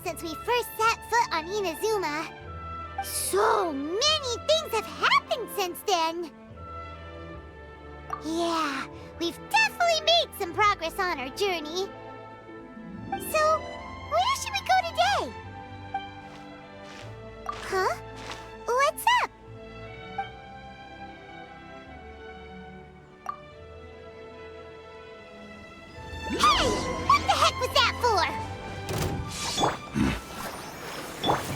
since we first set foot on Inazuma. So many things have happened since then. Yeah, we've definitely made some progress on our journey. So, where should we go today? Huh? What's up? Hey! What the heck was that for?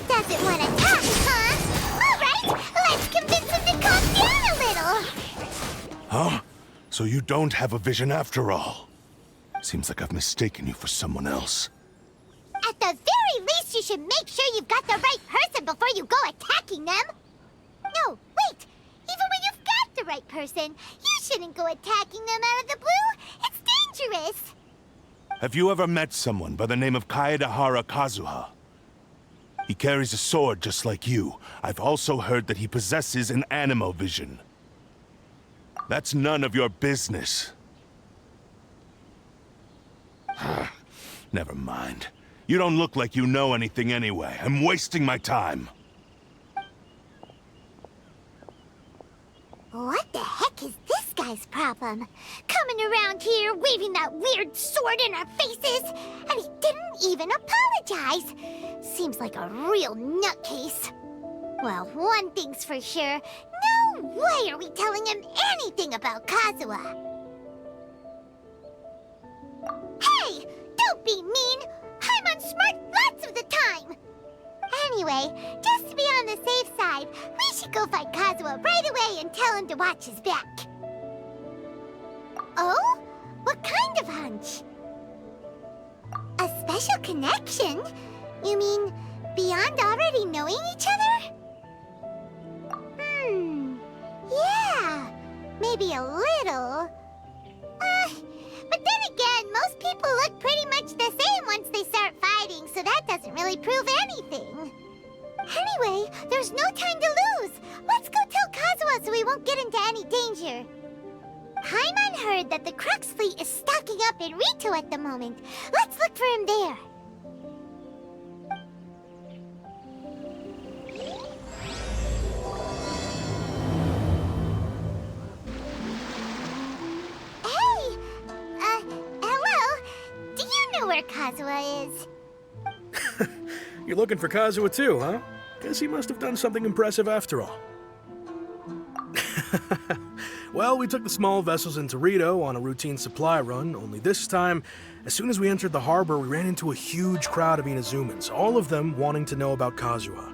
Doesn't want to talk, huh? Alright, let's convince him to calm down a little. Huh? So you don't have a vision after all? Seems like I've mistaken you for someone else. At the very least, you should make sure you've got the right person before you go attacking them. No, wait! Even when you've got the right person, you shouldn't go attacking them out of the blue. It's dangerous. Have you ever met someone by the name of Kaedehara Kazuha? He carries a sword just like you. I've also heard that he possesses an animo vision. That's none of your business. Never mind. You don't look like you know anything anyway. I'm wasting my time. What the heck is this guy's problem? Coming around here, waving that weird sword in our faces, and he didn't even apologize. Seems like a real nutcase. Well, one thing's for sure. No way are we telling him anything about Kazuha. Hey! Don't be mean! I'm on smart lots of the time! Anyway, just to be on the safe side, we should go find Kazuha right away and tell him to watch his back. Oh? What kind of hunch? A special connection? You mean beyond already knowing each other? Yeah, maybe a little. But then again, most people look pretty much the same once they start fighting, so that doesn't really prove anything. Anyway, there's no time to lose. Let's go tell Kazuha so we won't get into any danger. Paimon heard that the Crux fleet is stocking up in Rito at the moment. Let's look for him there. Where Kazuha is. You're looking for Kazuha too, huh? Guess he must have done something impressive after all. Well, we took the small vessels into Rito on a routine supply run, only this time, as soon as we entered the harbor, we ran into a huge crowd of Inazumans, all of them wanting to know about Kazuha.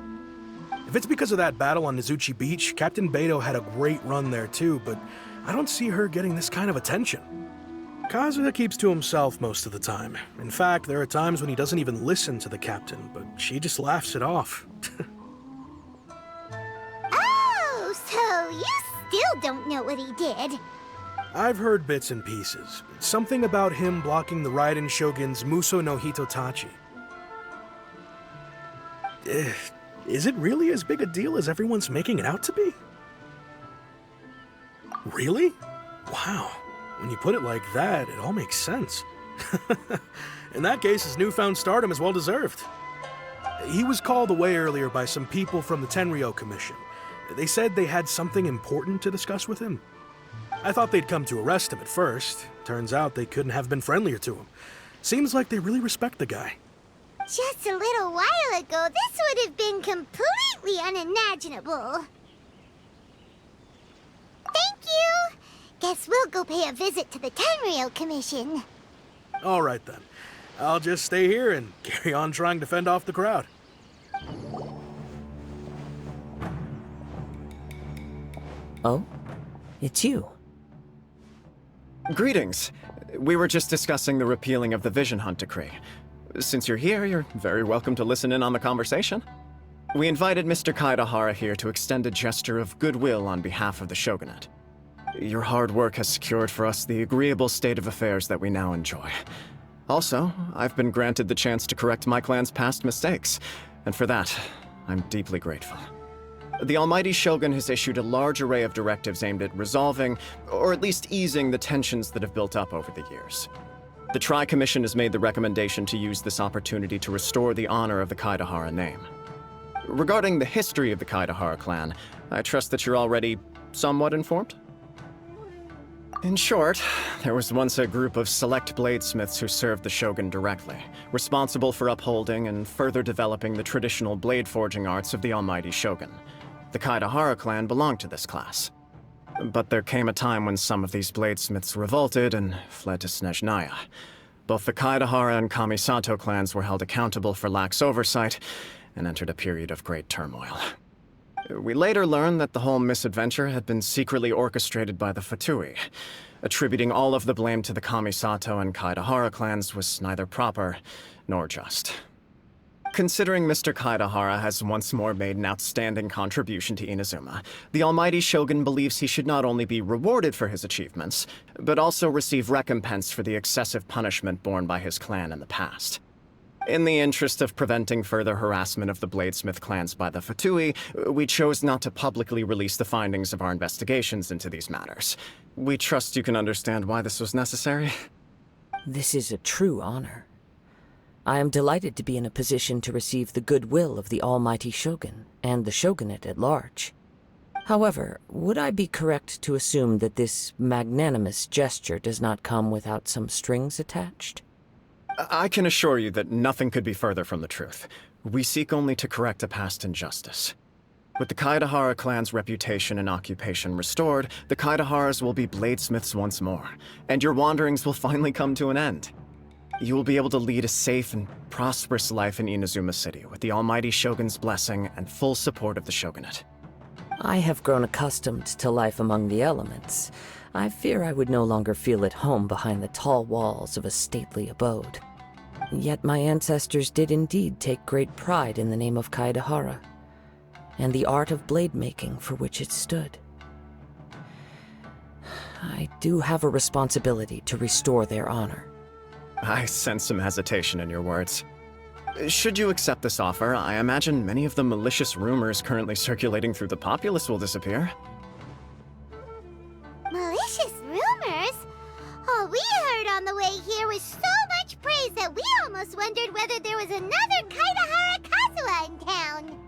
If it's because of that battle on Nizuchi Beach, Captain Beto had a great run there too, but I don't see her getting this kind of attention. Kazuha keeps to himself most of the time. In fact, there are times when he doesn't even listen to the captain, but she just laughs it off. Oh, so you still don't know what he did? I've heard bits and pieces. Something about him blocking the Raiden Shogun's Muso no Hitotachi. Is it really as big a deal as everyone's making it out to be? Really? Wow. When you put it like that, it all makes sense. In that case, his newfound stardom is well-deserved. He was called away earlier by some people from the Tenryou Commission. They said they had something important to discuss with him. I thought they'd come to arrest him at first. Turns out they couldn't have been friendlier to him. Seems like they really respect the guy. Just a little while ago, this would have been completely unimaginable. Thank you! Guess we'll go pay a visit to the Tenryou Commission. All right then. I'll just stay here and carry on trying to fend off the crowd. Oh? It's you. Greetings. We were just discussing the repealing of the Vision Hunt decree. Since you're here, you're very welcome to listen in on the conversation. We invited Mr. Kaedehara here to extend a gesture of goodwill on behalf of the Shogunate. Your hard work has secured for us the agreeable state of affairs that we now enjoy. Also, I've been granted the chance to correct my clan's past mistakes, and for that, I'm deeply grateful. The Almighty Shogun has issued a large array of directives aimed at resolving, or at least easing, the tensions that have built up over the years. The Tri-Commission has made the recommendation to use this opportunity to restore the honor of the Kaedehara name. Regarding the history of the Kaedehara clan, I trust that you're already somewhat informed? In short, there was once a group of select bladesmiths who served the shogun directly, responsible for upholding and further developing the traditional blade forging arts of the almighty shogun. The Kaedehara clan belonged to this class. But there came a time when some of these bladesmiths revolted and fled to Snezhnaya. Both the Kaedehara and Kamisato clans were held accountable for lax oversight and entered a period of great turmoil. We later learned that the whole misadventure had been secretly orchestrated by the Fatui. Attributing all of the blame to the Kamisato and Kaedehara clans was neither proper nor just. Considering Mr. Kaedehara has once more made an outstanding contribution to Inazuma, the almighty shogun believes he should not only be rewarded for his achievements, but also receive recompense for the excessive punishment borne by his clan in the past. In the interest of preventing further harassment of the bladesmith clans by the Fatui, we chose not to publicly release the findings of our investigations into these matters. We trust you can understand why this was necessary. This is a true honor. I am delighted to be in a position to receive the goodwill of the almighty shogun and the shogunate at large. However, would I be correct to assume that this magnanimous gesture does not come without some strings attached? I can assure you that nothing could be further from the truth. We seek only to correct a past injustice. With the Kaedehara clan's reputation and occupation restored, the Kaedeharas will be bladesmiths once more, and your wanderings will finally come to an end. You will be able to lead a safe and prosperous life in Inazuma City with the almighty shogun's blessing and full support of the shogunate. I have grown accustomed to life among the elements. I fear I would no longer feel at home behind the tall walls of a stately abode. Yet my ancestors did indeed take great pride in the name of Kaedehara, and the art of blade making for which it stood. I do have a responsibility to restore their honor. I sense some hesitation in your words. Should you accept this offer, I imagine many of the malicious rumors currently circulating through the populace will disappear. Malicious rumors? All we heard on the way here was so much praise that we almost wondered whether there was another Kaedehara Kazuha in town.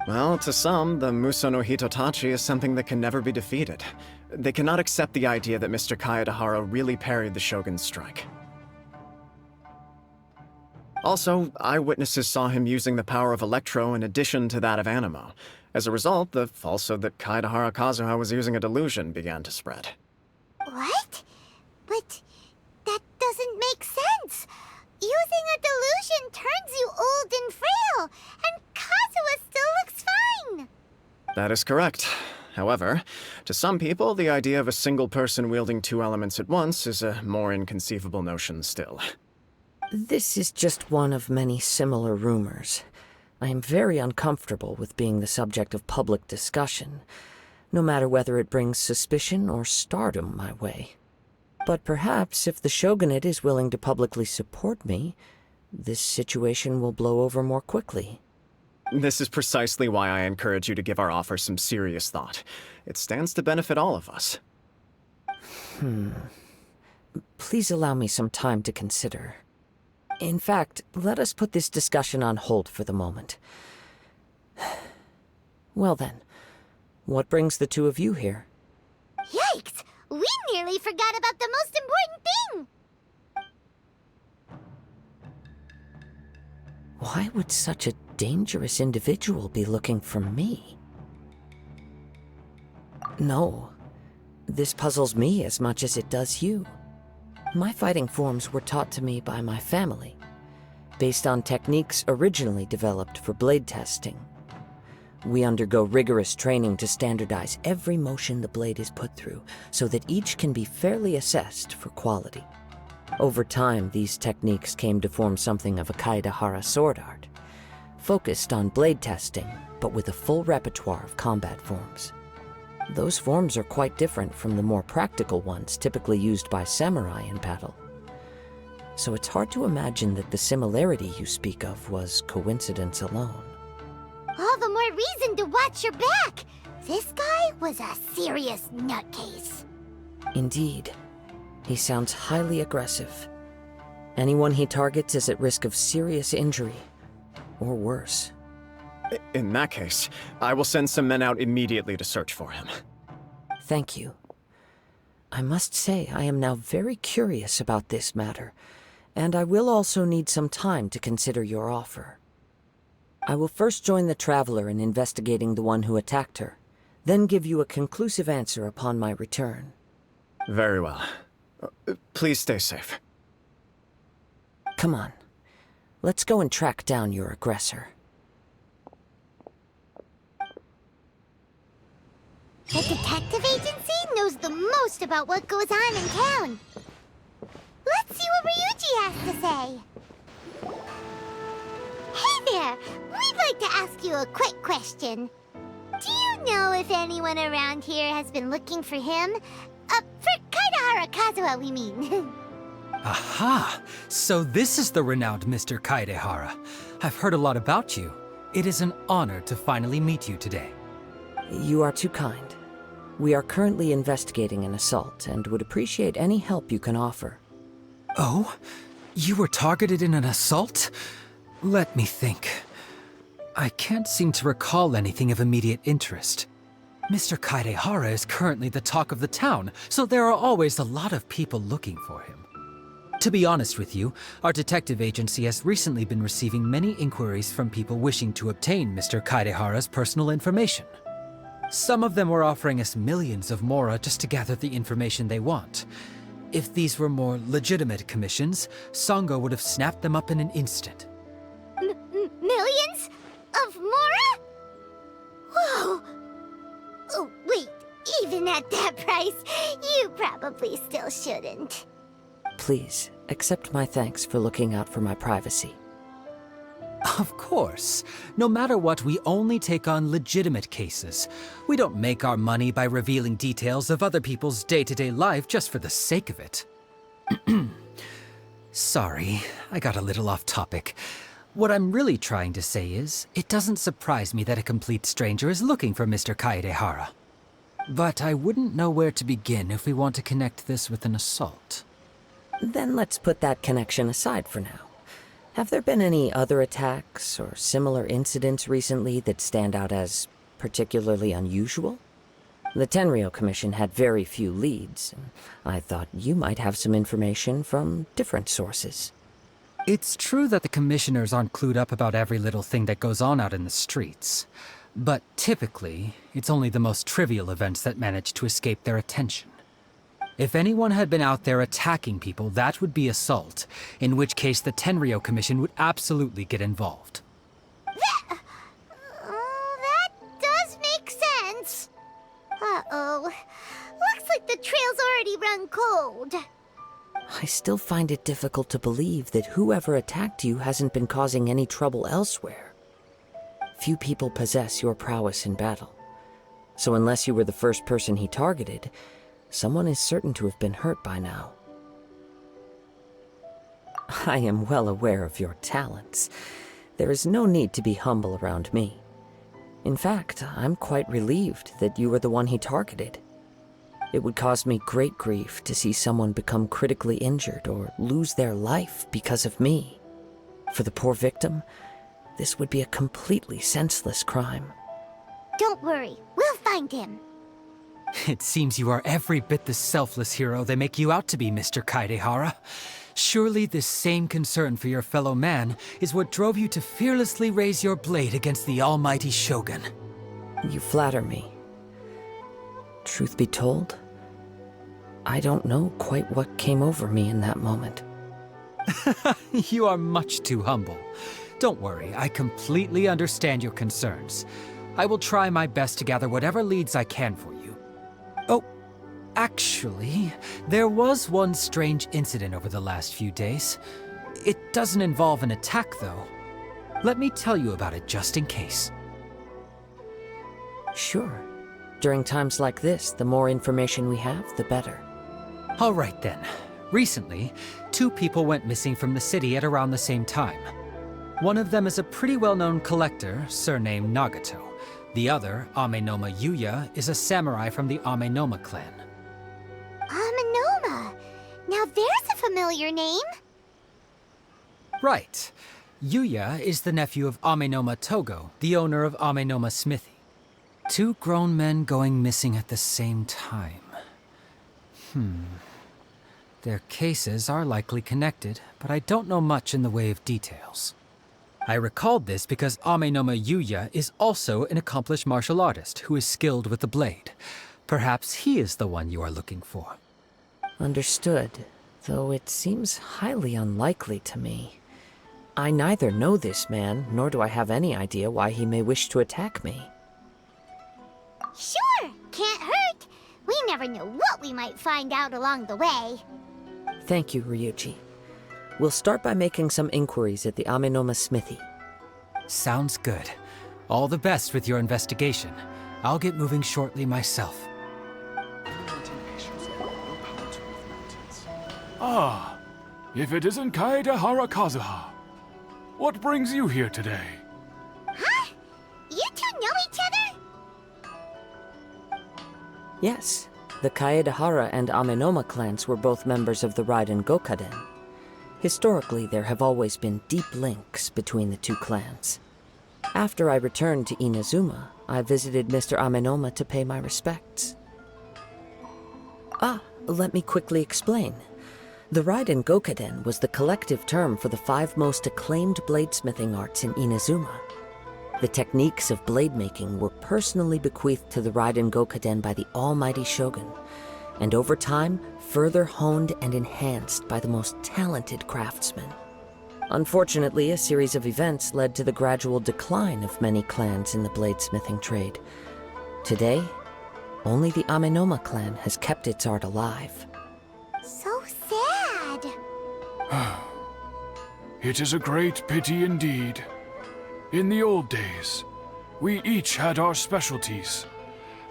Well, to some, the Muso no Hitotachi is something that can never be defeated. They cannot accept the idea that Mr. Kaedehara really parried the shogun's strike. Also, eyewitnesses saw him using the power of Electro in addition to that of Animo. As a result, the falsehood that Kaedehara Kazuha was using a delusion began to spread. What? But that doesn't make sense. Using a delusion turns you old and frail, and Kazuha still looks fine. That is correct. However, to some people, the idea of a single person wielding two elements at once is a more inconceivable notion still. This is just one of many similar rumors. I am very uncomfortable with being the subject of public discussion, no matter whether it brings suspicion or stardom my way. But perhaps if the shogunate is willing to publicly support me, this situation will blow over more quickly. This is precisely why I encourage you to give our offer some serious thought. It stands to benefit all of us. Please allow me some time to consider. In fact, let us put this discussion on hold for the moment. Well then, what brings the two of you here? Yikes! We nearly forgot about the most important thing! Why would such a dangerous individual be looking for me? No, this puzzles me as much as it does you. My fighting forms were taught to me by my family, based on techniques originally developed for blade testing. We undergo rigorous training to standardize every motion the blade is put through, so that each can be fairly assessed for quality. Over time, these techniques came to form something of a Kaedehara sword art, focused on blade testing, but with a full repertoire of combat forms. Those forms are quite different from the more practical ones typically used by samurai in battle. So it's hard to imagine that the similarity you speak of was coincidence alone. All the more reason to watch your back! This guy was a serious nutcase. Indeed. He sounds highly aggressive. Anyone he targets is at risk of serious injury, or worse. In that case, I will send some men out immediately to search for him. Thank you. I must say I am now very curious about this matter, and I will also need some time to consider your offer. I will first join the Traveler in investigating the one who attacked her, then give you a conclusive answer upon my return. Very well. Please stay safe. Come on. Let's go and track down your aggressor. The detective agency knows the most about what goes on in town. Let's see what Ryuji has to say. Hey there! We'd like to ask you a quick question. Do you know if anyone around here has been looking for him? For Kaedehara Kazuha, we mean. Aha! So this is the renowned Mr. Kaedehara. I've heard a lot about you. It is an honor to finally meet you today. You are too kind. We are currently investigating an assault and would appreciate any help you can offer. Oh? You were targeted in an assault? Let me think. I can't seem to recall anything of immediate interest. Mr. Kaedehara is currently the talk of the town, so there are always a lot of people looking for him. To be honest with you, our detective agency has recently been receiving many inquiries from people wishing to obtain Mr. Kaedehara's personal information. Some of them were offering us millions of mora just to gather the information they want. If these were more legitimate commissions, Sango would have snapped them up in an instant. Millions? Of mora? Whoa! Oh, wait, even at that price, you probably still shouldn't. Please, accept my thanks for looking out for my privacy. Of course. No matter what, we only take on legitimate cases. We don't make our money by revealing details of other people's day-to-day life just for the sake of it. Sorry, I got a little off topic. What I'm really trying to say is, it doesn't surprise me that a complete stranger is looking for Mr. Kaedehara. But I wouldn't know where to begin if we want to connect this with an assault. Then let's put that connection aside for now. Have there been any other attacks or similar incidents recently that stand out as particularly unusual? The Tenryou Commission had very few leads, and I thought you might have some information from different sources. It's true that the commissioners aren't clued up about every little thing that goes on out in the streets. But typically, it's only the most trivial events that manage to escape their attention. If anyone had been out there attacking people, that would be assault, in which case the Tenryou Commission would absolutely get involved. That does make sense. Uh-oh. Looks like the trail's already run cold. I still find it difficult to believe that whoever attacked you hasn't been causing any trouble elsewhere. Few people possess your prowess in battle. So unless you were the first person he targeted, someone is certain to have been hurt by now. I am well aware of your talents. There is no need to be humble around me. In fact, I'm quite relieved that you were the one he targeted. It would cause me great grief to see someone become critically injured or lose their life because of me. For the poor victim, this would be a completely senseless crime. Don't worry, we'll find him. It seems you are every bit the selfless hero they make you out to be, Mr. Kaedehara. Surely this same concern for your fellow man is what drove you to fearlessly raise your blade against the almighty Shogun. You flatter me. Truth be told, I don't know quite what came over me in that moment. You are much too humble. Don't worry, I completely understand your concerns. I will try my best to gather whatever leads I can for you. Oh, actually, there was one strange incident over the last few days. It doesn't involve an attack, though. Let me tell you about it just in case. Sure. During times like this, the more information we have, the better. All right then. Recently, 2 people went missing from the city at around the same time. One of them is a pretty well-known collector, surnamed Nagato. The other, Amenoma Yuya, is a samurai from the Amenoma clan. Amenoma! Now there's a familiar name. Right. Yuya is the nephew of Amenoma Togo, the owner of Amenoma Smithy. Two grown men going missing at the same time. Their cases are likely connected, but I don't know much in the way of details. I recalled this because Amenoma Yuya is also an accomplished martial artist who is skilled with the blade. Perhaps he is the one you are looking for. Understood, though it seems highly unlikely to me. I neither know this man, nor do I have any idea why he may wish to attack me. Sure, can't hurt. We never know what we might find out along the way. Thank you, Ryuji. We'll start by making some inquiries at the Amenoma Smithy. Sounds good. All the best with your investigation. I'll get moving shortly myself. Ah, if it isn't Kaedehara Kazuha. What brings you here today? Huh? You two know each other? Yes, the Kaedehara and Amenoma clans were both members of the Raiden Gokaden. Historically, there have always been deep links between the two clans. After I returned to Inazuma, I visited Mr. Amenoma to pay my respects. Let me quickly explain. The Raiden Gokaden was the collective term for the 5 most acclaimed bladesmithing arts in Inazuma. The techniques of blade making were personally bequeathed to the Raiden Gokaden by the almighty shogun, and over time, further honed and enhanced by the most talented craftsmen. Unfortunately, a series of events led to the gradual decline of many clans in the bladesmithing trade. Today, only the Amenoma clan has kept its art alive. So sad. It is a great pity indeed. In the old days, we each had our specialties,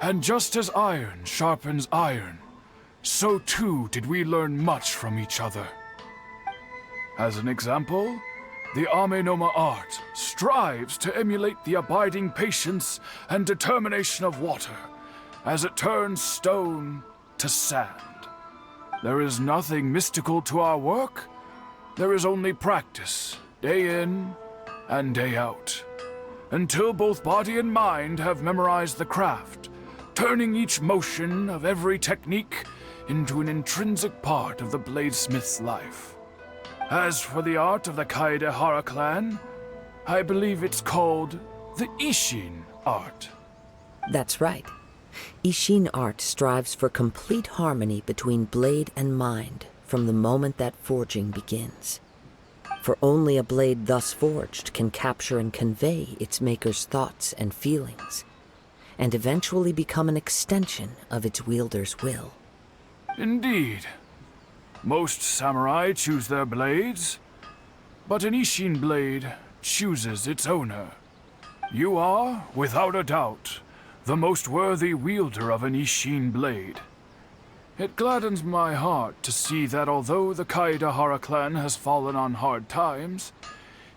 and just as iron sharpens iron, so too did we learn much from each other. As an example, the Amenoma art strives to emulate the abiding patience and determination of water as it turns stone to sand. There is nothing mystical to our work. There is only practice, day in and day out, until both body and mind have memorized the craft, turning each motion of every technique into an intrinsic part of the bladesmith's life. As for the art of the Kaedehara clan, I believe it's called the Ishin art. That's right. Ishin art strives for complete harmony between blade and mind from the moment that forging begins. For only a blade thus forged can capture and convey its maker's thoughts and feelings, and eventually become an extension of its wielder's will. Indeed. Most samurai choose their blades, but an Ishin blade chooses its owner. You are, without a doubt, the most worthy wielder of an Ishin blade. It gladdens my heart to see that although the Kaedehara clan has fallen on hard times,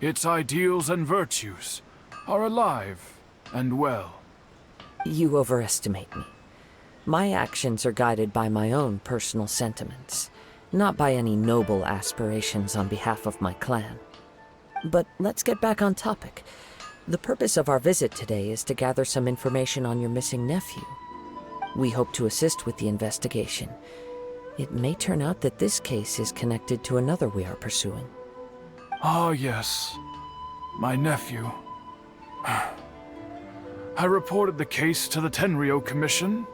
its ideals and virtues are alive and well. You overestimate me. My actions are guided by my own personal sentiments, not by any noble aspirations on behalf of my clan. But let's get back on topic. The purpose of our visit today is to gather some information on your missing nephew. We hope to assist with the investigation. It may turn out that this case is connected to another we are pursuing. Ah, yes. My nephew. I reported the case to the Tenryou Commission,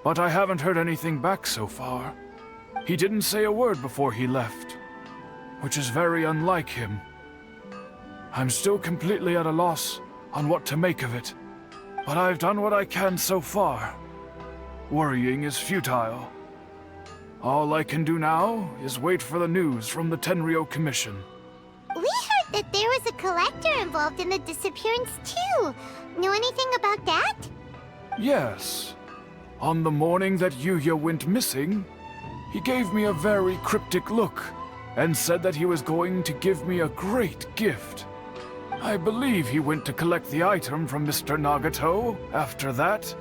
but I haven't heard anything back so far. He didn't say a word before he left, which is very unlike him. I'm still completely at a loss on what to make of it, but I've done what I can so far. Worrying is futile. All I can do now is wait for the news from the Tenryou Commission. We heard that there was a collector involved in the disappearance too. Know anything about that? Yes. On the morning that Yuya went missing, he gave me a very cryptic look and said that he was going to give me a great gift. I believe he went to collect the item from Mr. Nagato after that.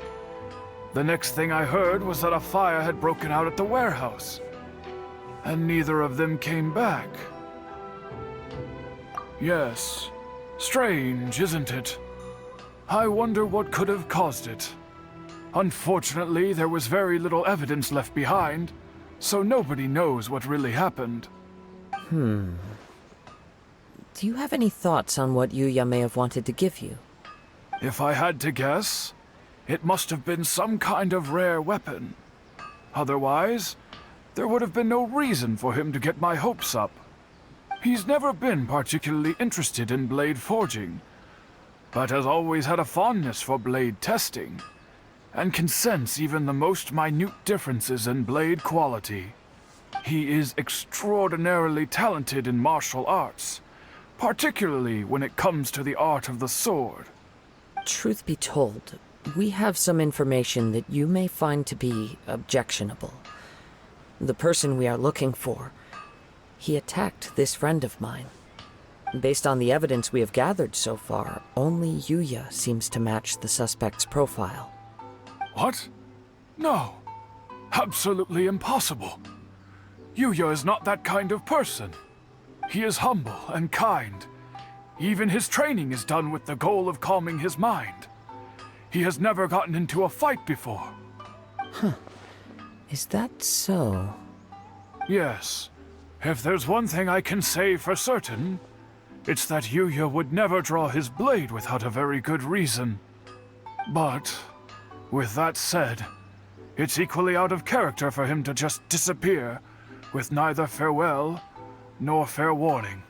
The next thing I heard was that a fire had broken out at the warehouse, and neither of them came back. Yes. Strange, isn't it? I wonder what could have caused it. Unfortunately, there was very little evidence left behind, so nobody knows what really happened. Do you have any thoughts on what Yuya may have wanted to give you? If I had to guess, it must have been some kind of rare weapon. Otherwise, there would have been no reason for him to get my hopes up. He's never been particularly interested in blade forging, but has always had a fondness for blade testing, and can sense even the most minute differences in blade quality. He is extraordinarily talented in martial arts, particularly when it comes to the art of the sword. Truth be told, we have some information that you may find to be objectionable. The person we are looking for, he attacked this friend of mine. Based on the evidence we have gathered so far, only Yuya seems to match the suspect's profile. What? No. Absolutely impossible. Yuya is not that kind of person. He is humble and kind. Even his training is done with the goal of calming his mind. He has never gotten into a fight before. Is that so? Yes. If there's one thing I can say for certain, it's that Yuya would never draw his blade without a very good reason. But, with that said, it's equally out of character for him to just disappear, with neither farewell nor fair warning.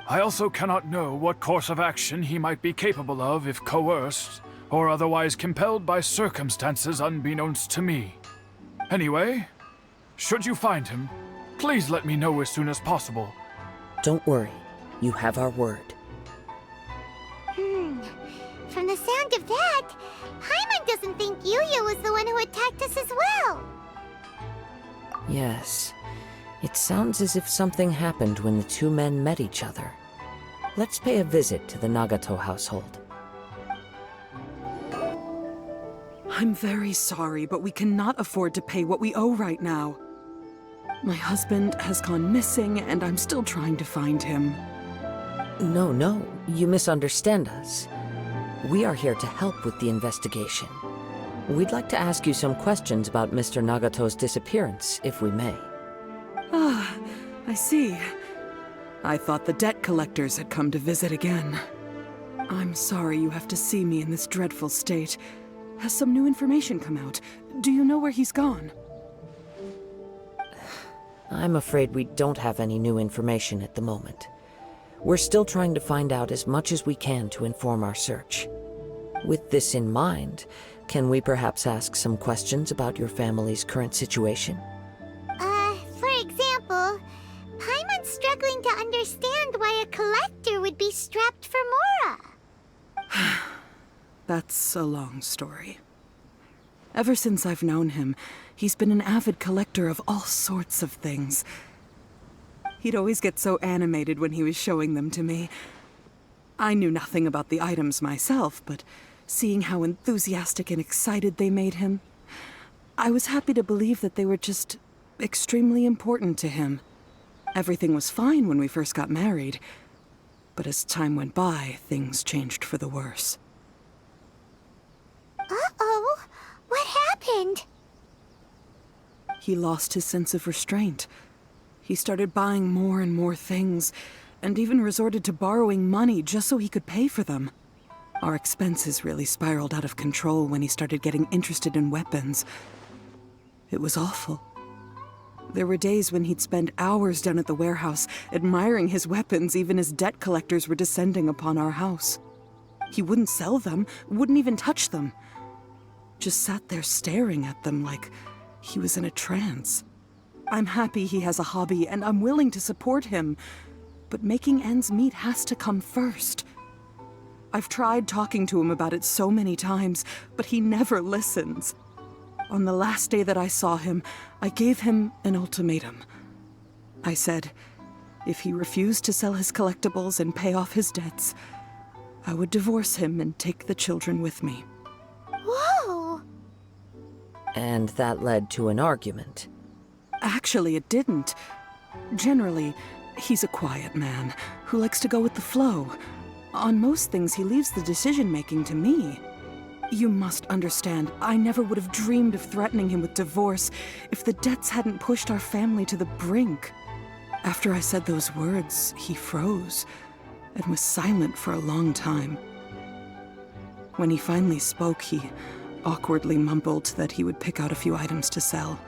I also cannot know what course of action he might be capable of if coerced, or otherwise compelled by circumstances unbeknownst to me. Anyway, should you find him, please let me know as soon as possible. Don't worry, you have our word. From the sound of that, Paimon doesn't think Yuya was the one who attacked us as well. Yes. It sounds as if something happened when the two men met each other. Let's pay a visit to the Nagato household. I'm very sorry, but we cannot afford to pay what we owe right now. My husband has gone missing, and I'm still trying to find him. No, you misunderstand us. We are here to help with the investigation. We'd like to ask you some questions about Mr. Nagato's disappearance, if we may. Ah, I see. I thought the debt collectors had come to visit again. I'm sorry you have to see me in this dreadful state. Has some new information come out? Do you know where he's gone? I'm afraid we don't have any new information at the moment. We're still trying to find out as much as we can to inform our search. With this in mind, can we perhaps ask some questions about your family's current situation? For example, Paimon's struggling to understand why a collector would be strapped for Mora. That's a long story. Ever since I've known him, he's been an avid collector of all sorts of things. He'd always get so animated when he was showing them to me. I knew nothing about the items myself, but seeing how enthusiastic and excited they made him, I was happy to believe that they were just extremely important to him. Everything was fine when we first got married, but as time went by, things changed for the worse. Uh-oh, what happened? He lost his sense of restraint. He started buying more and more things, and even resorted to borrowing money just so he could pay for them. Our expenses really spiraled out of control when he started getting interested in weapons. It was awful. There were days when he'd spend hours down at the warehouse, admiring his weapons even as debt collectors were descending upon our house. He wouldn't sell them, wouldn't even touch them. Just sat there staring at them like he was in a trance. I'm happy he has a hobby, and I'm willing to support him, but making ends meet has to come first. I've tried talking to him about it so many times, but he never listens. On the last day that I saw him, I gave him an ultimatum. I said, if he refused to sell his collectibles and pay off his debts, I would divorce him and take the children with me. Whoa! And that led to an argument. Actually, it didn't. Generally, He's a quiet man who likes to go with the flow. On most things, he leaves the decision-making to me. You must understand, I never would have dreamed of threatening him with divorce if the debts hadn't pushed our family to the brink. After I said those words, he froze and was silent for a long time. When he finally spoke, he awkwardly mumbled that he would pick out a few items to sell.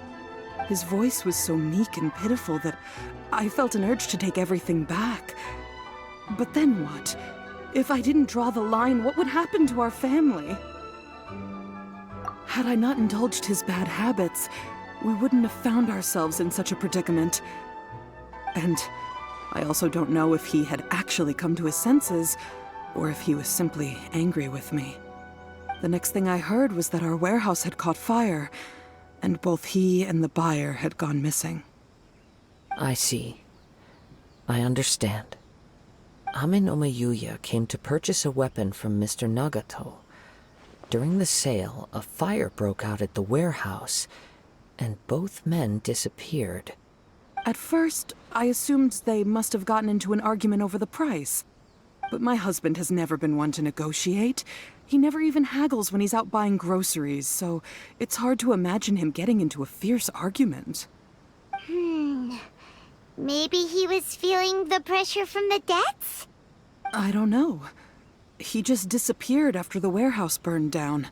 His voice was so meek and pitiful that I felt an urge to take everything back. But then what? If I didn't draw the line, what would happen to our family? Had I not indulged his bad habits, we wouldn't have found ourselves in such a predicament. And I also don't know if he had actually come to his senses, or if he was simply angry with me. The next thing I heard was that our warehouse had caught fire, and both he and the buyer had gone missing. I see. I understand. Ame no Mayuya came to purchase a weapon from Mr. Nagato. During the sale, a fire broke out at the warehouse, and both men disappeared. At first, I assumed they must have gotten into an argument over the price. But my husband has never been one to negotiate. He never even haggles when he's out buying groceries, so it's hard to imagine him getting into a fierce argument. Maybe he was feeling the pressure from the debts? I don't know. He just disappeared after the warehouse burned down.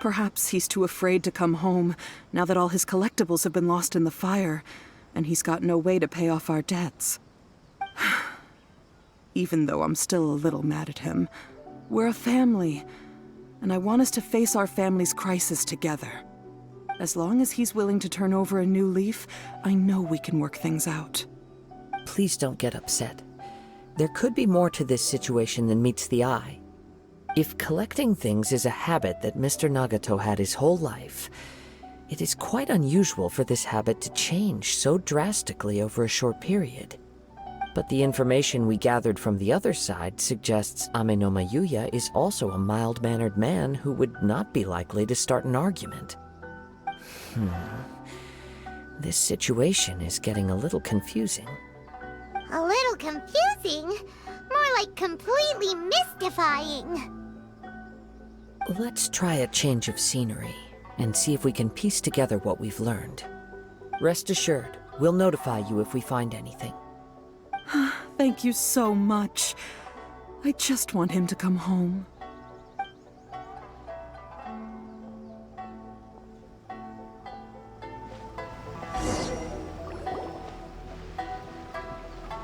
Perhaps he's too afraid to come home now that all his collectibles have been lost in the fire, and he's got no way to pay off our debts. Even though I'm still a little mad at him, we're a family, and I want us to face our family's crisis together. As long as he's willing to turn over a new leaf, I know we can work things out. Please don't get upset. There could be more to this situation than meets the eye. If collecting things is a habit that Mr. Nagato had his whole life, it is quite unusual for this habit to change so drastically over a short period. But the information we gathered from the other side suggests Ame no Mayuya is also a mild-mannered man who would not be likely to start an argument. This situation is getting a little confusing. A little confusing? More like completely mystifying. Let's try a change of scenery and see if we can piece together what we've learned. Rest assured, we'll notify you if we find anything. Thank you so much. I just want him to come home.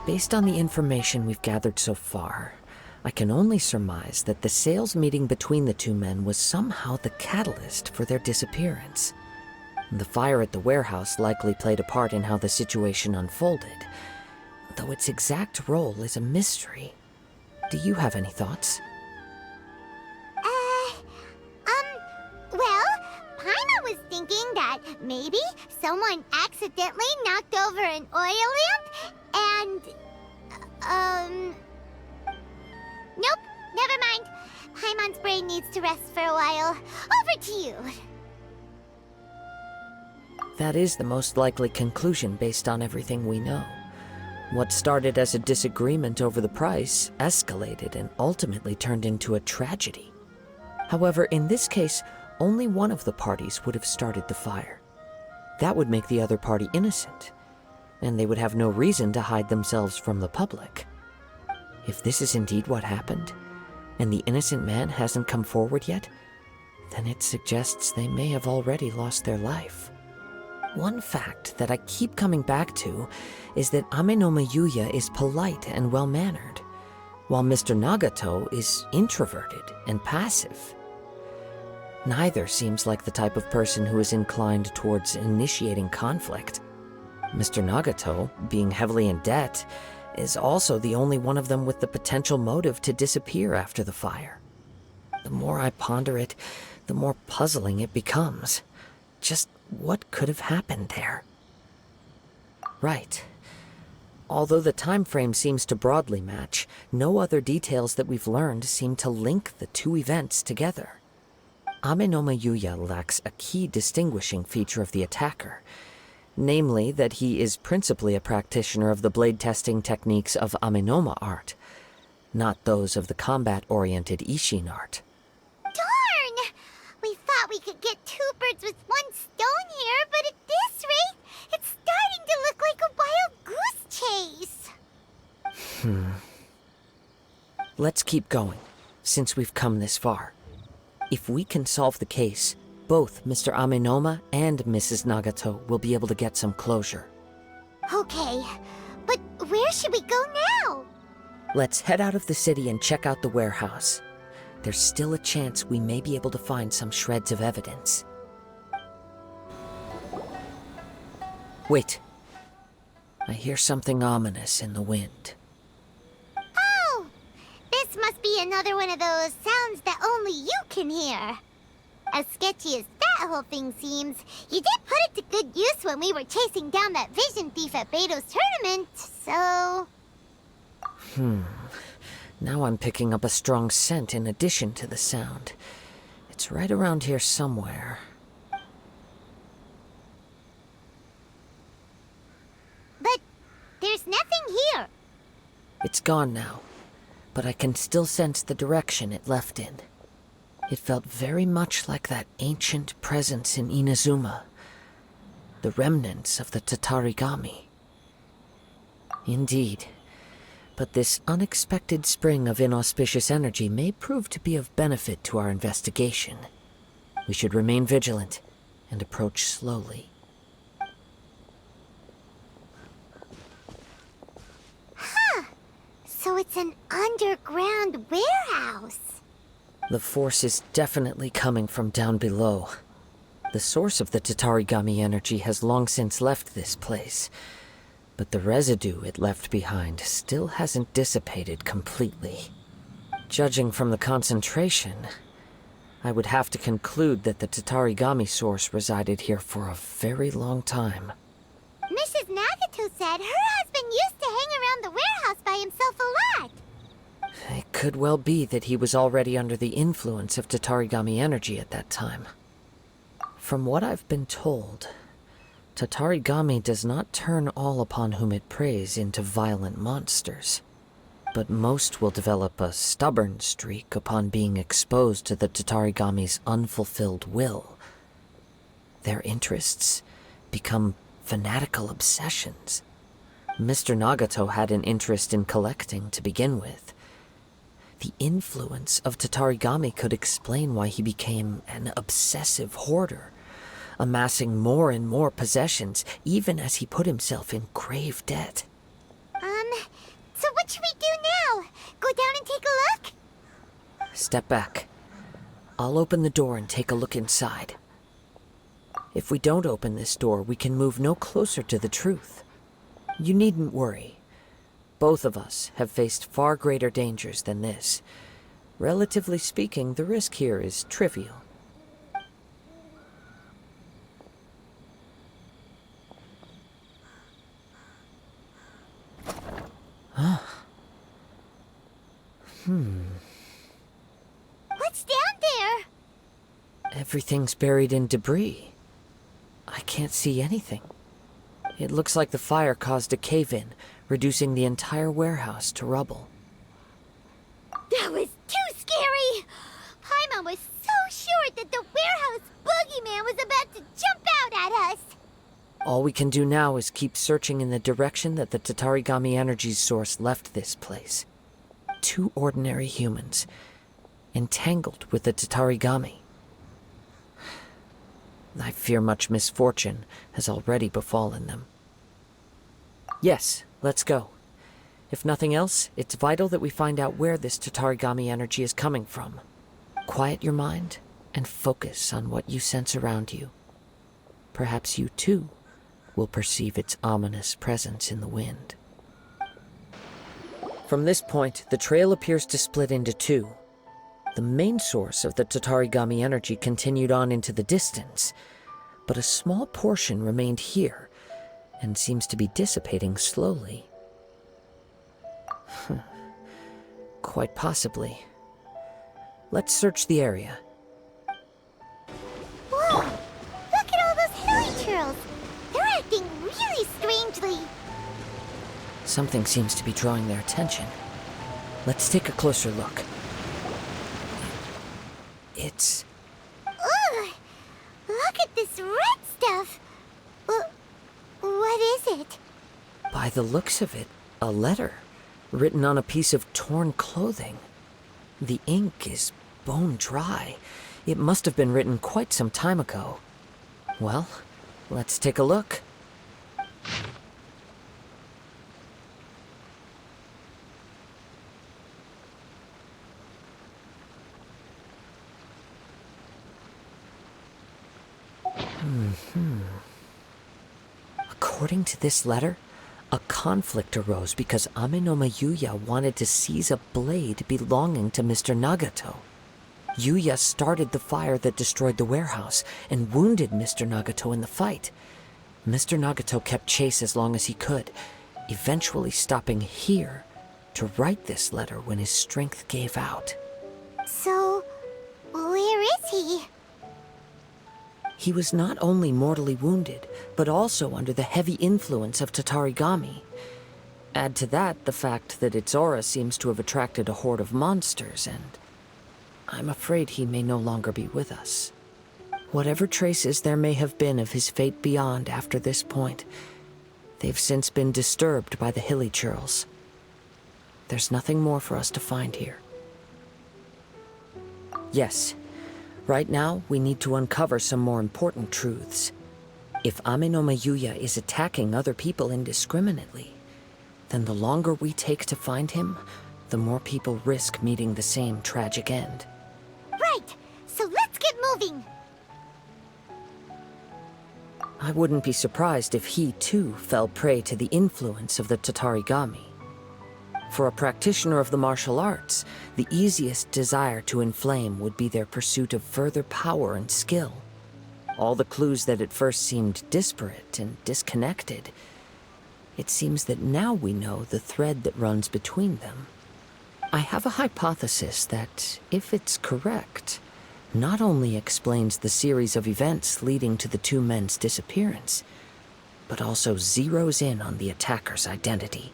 Based on the information we've gathered so far, I can only surmise that the sales meeting between the two men was somehow the catalyst for their disappearance. The fire at the warehouse likely played a part in how the situation unfolded, though its exact role is a mystery. Do you have any thoughts? Well, Paimon was thinking that maybe someone accidentally knocked over an oil lamp and, nope, never mind. Paimon's brain needs to rest for a while. Over to you. That is the most likely conclusion based on everything we know. What started as a disagreement over the price escalated and ultimately turned into a tragedy. However, in this case, only one of the parties would have started the fire. That would make the other party innocent, and they would have no reason to hide themselves from the public. If this is indeed what happened, and the innocent man hasn't come forward yet, then it suggests they may have already lost their life. One fact that I keep coming back to is that Ame no Mayuya is polite and well-mannered, while Mr. Nagato is introverted and passive. Neither seems like the type of person who is inclined towards initiating conflict. Mr. Nagato, being heavily in debt, is also the only one of them with the potential motive to disappear after the fire. The more I ponder it, the more puzzling it becomes. Just what could have happened there? Right. Although the time frame seems to broadly match, no other details that we've learned seem to link the two events together. Ame no Mayuya lacks a key distinguishing feature of the attacker, Namely, that he is principally a practitioner of the blade testing techniques of Amenoma art, not those of the combat-oriented Ishin art. Darn! We thought we could get two birds with one stone here, but at this rate, it's starting to look like a wild goose chase. Let's keep going, since we've come this far. If we can solve the case, both Mr. Amenoma and Mrs. Nagato will be able to get some closure. Okay, but where should we go now? Let's head out of the city and check out the warehouse. There's still a chance we may be able to find some shreds of evidence. Wait. I hear something ominous in the wind. Oh! This must be another one of those sounds that only you can hear. As sketchy as that whole thing seems, you did put it to good use when we were chasing down that vision thief at Beto's tournament, so... Now I'm picking up a strong scent in addition to the sound. It's right around here somewhere. But there's nothing here. It's gone now, but I can still sense the direction it left in. It felt very much like that ancient presence in Inazuma, the remnants of the Tatarigami. Indeed, but this unexpected spring of inauspicious energy may prove to be of benefit to our investigation. We should remain vigilant and approach slowly. So it's an underground warehouse. The force is definitely coming from down below. The source of the Tatarigami energy has long since left this place, but the residue it left behind still hasn't dissipated completely. Judging from the concentration, I would have to conclude that the Tatarigami source resided here for a very long time. Mrs. Nagato said her husband used to hang around the warehouse by himself a lot. It could well be that he was already under the influence of Tatarigami energy at that time. From what I've been told, Tatarigami does not turn all upon whom it preys into violent monsters, but most will develop a stubborn streak upon being exposed to the Tatarigami's unfulfilled will. Their interests become fanatical obsessions. Mr. Nagato had an interest in collecting to begin with. The influence of Tatarigami could explain why he became an obsessive hoarder, amassing more and more possessions, even as he put himself in grave debt. So what should we do now? Go down and take a look? Step back. I'll open the door and take a look inside. If we don't open this door, we can move no closer to the truth. You needn't worry. Both of us have faced far greater dangers than this. Relatively speaking, the risk here is trivial. What's down there? Everything's buried in debris. I can't see anything. It looks like the fire caused a cave-in, reducing the entire warehouse to rubble. That was too scary! Paimon was so sure that the warehouse boogeyman was about to jump out at us! All we can do now is keep searching in the direction that the Tatarigami energy's source left this place. Two ordinary humans, entangled with the Tatarigami. I fear much misfortune has already befallen them. Yes, let's go. If nothing else, it's vital that we find out where this Tatarigami energy is coming from. Quiet your mind and focus on what you sense around you. Perhaps you too will perceive its ominous presence in the wind. From this point, the trail appears to split into two. The main source of the Tatarigami energy continued on into the distance, but a small portion remained here and seems to be dissipating slowly. Quite possibly. Let's search the area. Whoa! Look at all those hilly churls! They're acting really strangely. Something seems to be drawing their attention. Let's take a closer look. It's... Ugh! Look at this red stuff! What is it? By the looks of it, a letter written on a piece of torn clothing. The ink is bone dry. It must have been written quite some time ago. Well, let's take a look. According to this letter, a conflict arose because Amenoma Yuya wanted to seize a blade belonging to Mr. Nagato. Yuya started the fire that destroyed the warehouse and wounded Mr. Nagato in the fight. Mr. Nagato kept chase as long as he could, eventually stopping here to write this letter when his strength gave out. So, where is he? He was not only mortally wounded, but also under the heavy influence of Tatarigami. Add to that the fact that its aura seems to have attracted a horde of monsters, and I'm afraid he may no longer be with us. Whatever traces there may have been of his fate beyond after this point, they've since been disturbed by the hilly churls. There's nothing more for us to find here. Yes. Right now, we need to uncover some more important truths. If Amenoma Yuya is attacking other people indiscriminately, then the longer we take to find him, the more people risk meeting the same tragic end. Right! So let's get moving! I wouldn't be surprised if he, too, fell prey to the influence of the Tatarigami. For a practitioner of the martial arts, the easiest desire to inflame would be their pursuit of further power and skill. All the clues that at first seemed disparate and disconnected, it seems that now we know the thread that runs between them. I have a hypothesis that, if it's correct, not only explains the series of events leading to the two men's disappearance, but also zeroes in on the attacker's identity.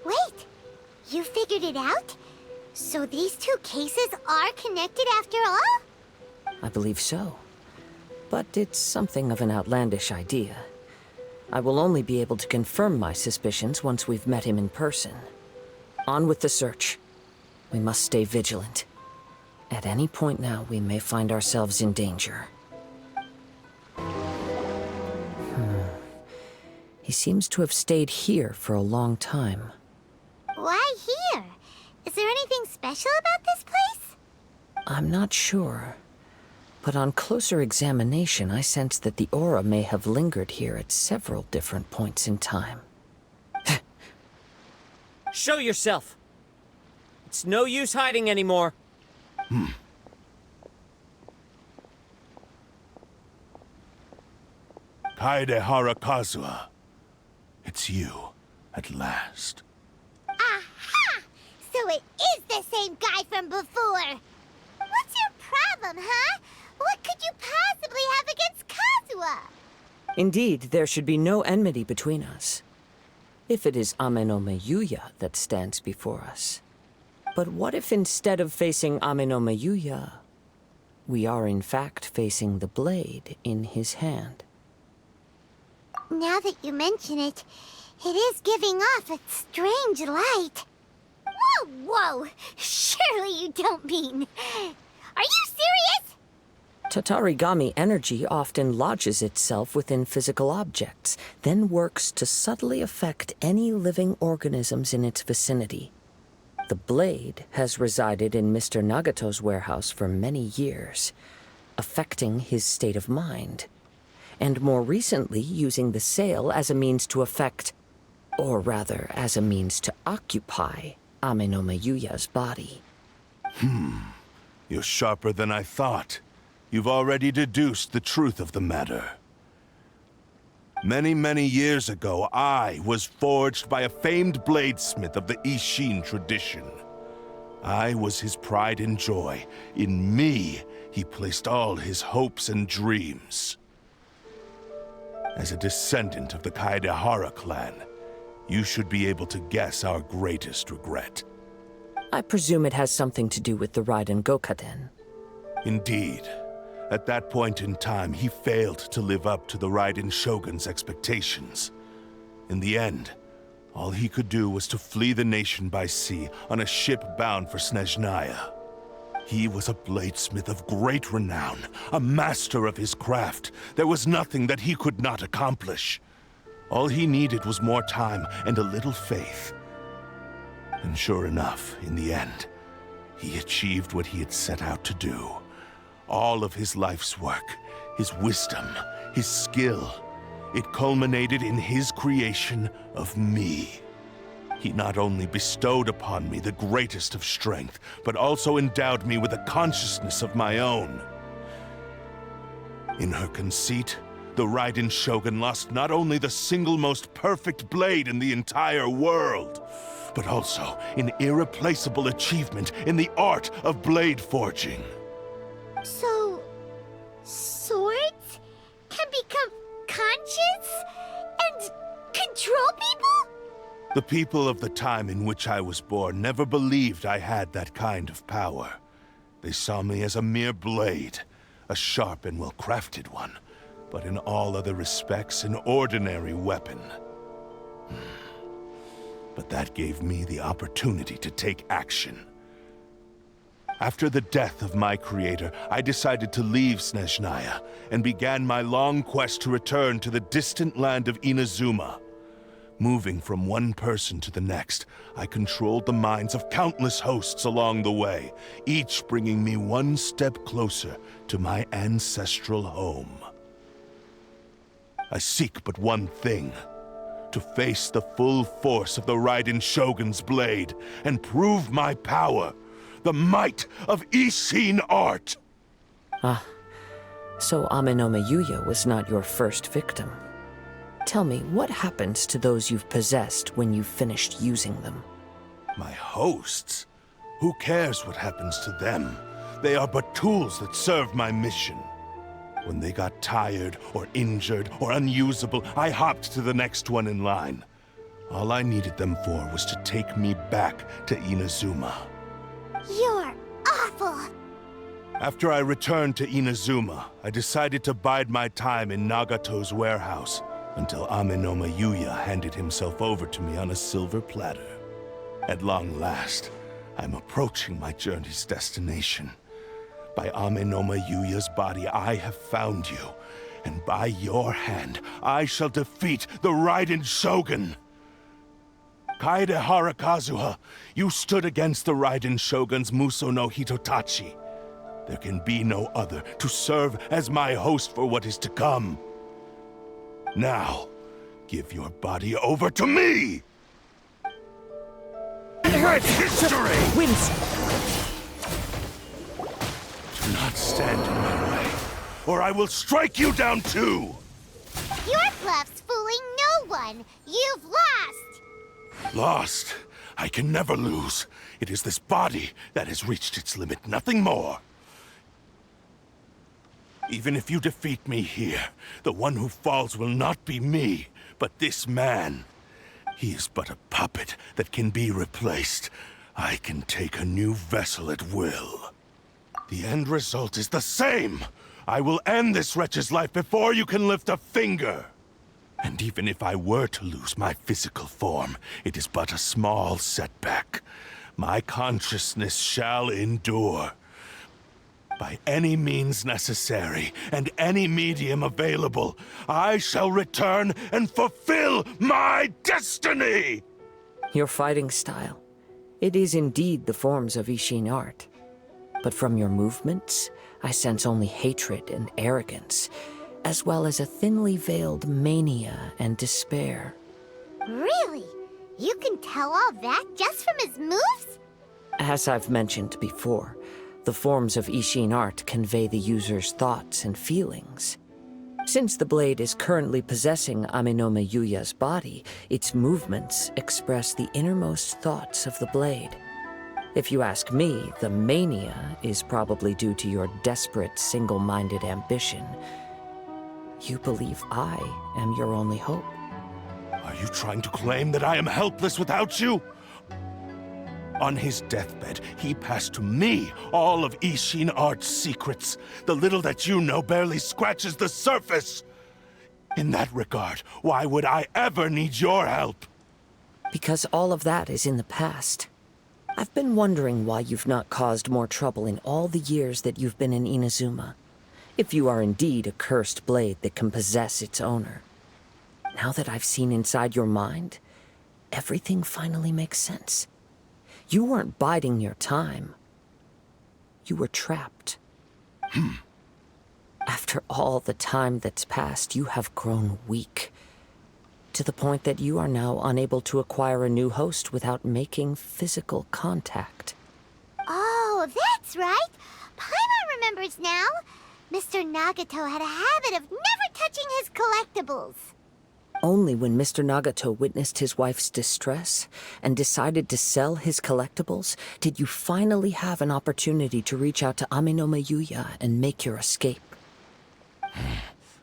Wait! You figured it out? So these two cases are connected after all? I believe so. But it's something of an outlandish idea. I will only be able to confirm my suspicions once we've met him in person. On with the search. We must stay vigilant. At any point now, we may find ourselves in danger. He seems to have stayed here for a long time. Why here? Is there anything special about this place? I'm not sure. But on closer examination, I sense that the aura may have lingered here at several different points in time. Show yourself! It's no use hiding anymore. Kaedehara Kazuha. It's you, at last. Aha! So it is the same guy from before! What's your problem, huh? What could you possibly have against Kazuha? Indeed, there should be no enmity between us. If it is Amenoma Yuya that stands before us. But what if instead of facing Amenoma Yuya, we are in fact facing the blade in his hand? Now that you mention it, it is giving off a strange light. Whoa, whoa! Surely you don't mean... Are you serious? Tatarigami energy often lodges itself within physical objects, then works to subtly affect any living organisms in its vicinity. The blade has resided in Mr. Nagato's warehouse for many years, affecting his state of mind, and more recently using the sale as a means to affect, or rather as a means to occupy, Amenoma Yuya's body. You're sharper than I thought. You've already deduced the truth of the matter. Many, many years ago, I was forged by a famed bladesmith of the Ishin tradition. I was his pride and joy. In me, he placed all his hopes and dreams. As a descendant of the Kaedehara clan, you should be able to guess our greatest regret. I presume it has something to do with the Raiden Gokaden. Indeed. At that point in time, he failed to live up to the Raiden Shogun's expectations. In the end, all he could do was to flee the nation by sea on a ship bound for Snezhnaya. He was a bladesmith of great renown, a master of his craft. There was nothing that he could not accomplish. All he needed was more time and a little faith. And sure enough, in the end, he achieved what he had set out to do. All of his life's work, his wisdom, his skill, it culminated in his creation of me. He not only bestowed upon me the greatest of strength, but also endowed me with a consciousness of my own. In her conceit, the Raiden Shogun lost not only the single most perfect blade in the entire world, but also an irreplaceable achievement in the art of blade forging. So, swords can become conscious and control people? The people of the time in which I was born never believed I had that kind of power. They saw me as a mere blade, a sharp and well-crafted one, but in all other respects an ordinary weapon. But that gave me the opportunity to take action. After the death of my creator, I decided to leave Snezhnaya and began my long quest to return to the distant land of Inazuma. Moving from one person to the next, I controlled the minds of countless hosts along the way, each bringing me one step closer to my ancestral home. I seek but one thing: to face the full force of the Raiden Shogun's blade and prove my power. The might of Ishin art! Ah, so Amenome Yuya was not your first victim. Tell me, what happens to those you've possessed when you've finished using them? My hosts? Who cares what happens to them? They are but tools that serve my mission. When they got tired, or injured, or unusable, I hopped to the next one in line. All I needed them for was to take me back to Inazuma. You're awful! After I returned to Inazuma, I decided to bide my time in Nagato's warehouse until Amenome Yuya handed himself over to me on a silver platter. At long last, I'm approaching my journey's destination. By Amenome Yuya's body, I have found you, and by your hand, I shall defeat the Raiden Shogun! Kaedehara Kazuha, you stood against the Raiden Shogun's Muso no Hitotachi. There can be no other to serve as my host for what is to come. Now, give your body over to me! Red history! Winsome! Do not stand in my way, or I will strike you down too! Your bluff's fooling no one! You've lost! Lost? I can never lose. It is this body that has reached its limit, nothing more. Even if you defeat me here, the one who falls will not be me, but this man. He is but a puppet that can be replaced. I can take a new vessel at will. The end result is the same. I will end this wretch's life before you can lift a finger. And even if I were to lose my physical form, it is but a small setback. My consciousness shall endure. By any means necessary, and any medium available, I shall return and fulfill my destiny! Your fighting style. It is indeed the forms of Ishin art. But from your movements, I sense only hatred and arrogance, as well as a thinly veiled mania and despair. Really? You can tell all that just from his moves? As I've mentioned before, the forms of Ishin art convey the user's thoughts and feelings. Since the blade is currently possessing Amenome Yuya's body, its movements express the innermost thoughts of the blade. If you ask me, the mania is probably due to your desperate, single-minded ambition. You believe I am your only hope. Are you trying to claim that I am helpless without you? On his deathbed, he passed to me all of Ishin Art's secrets. The little that you know barely scratches the surface. In that regard, why would I ever need your help? Because all of that is in the past. I've been wondering why you've not caused more trouble in all the years that you've been in Inazuma. If you are indeed a cursed blade that can possess its owner. Now that I've seen inside your mind, everything finally makes sense. You weren't biding your time. You were trapped. After all the time that's passed, you have grown weak. To the point that you are now unable to acquire a new host without making physical contact. Oh, that's right. Paimon remembers now. Mr. Nagato had a habit of never touching his collectibles. Only when Mr. Nagato witnessed his wife's distress and decided to sell his collectibles did you finally have an opportunity to reach out to Aminoma Yuya and make your escape.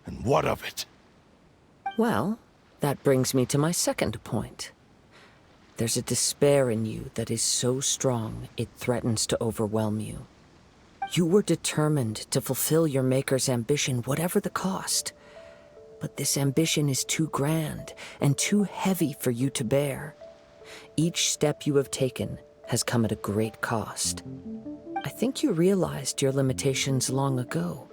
And what of it? Well, that brings me to my second point. There's a despair in you that is so strong it threatens to overwhelm you. You were determined to fulfill your maker's ambition, whatever the cost. But this ambition is too grand and too heavy for you to bear. Each step you have taken has come at a great cost. I think you realized your limitations long ago.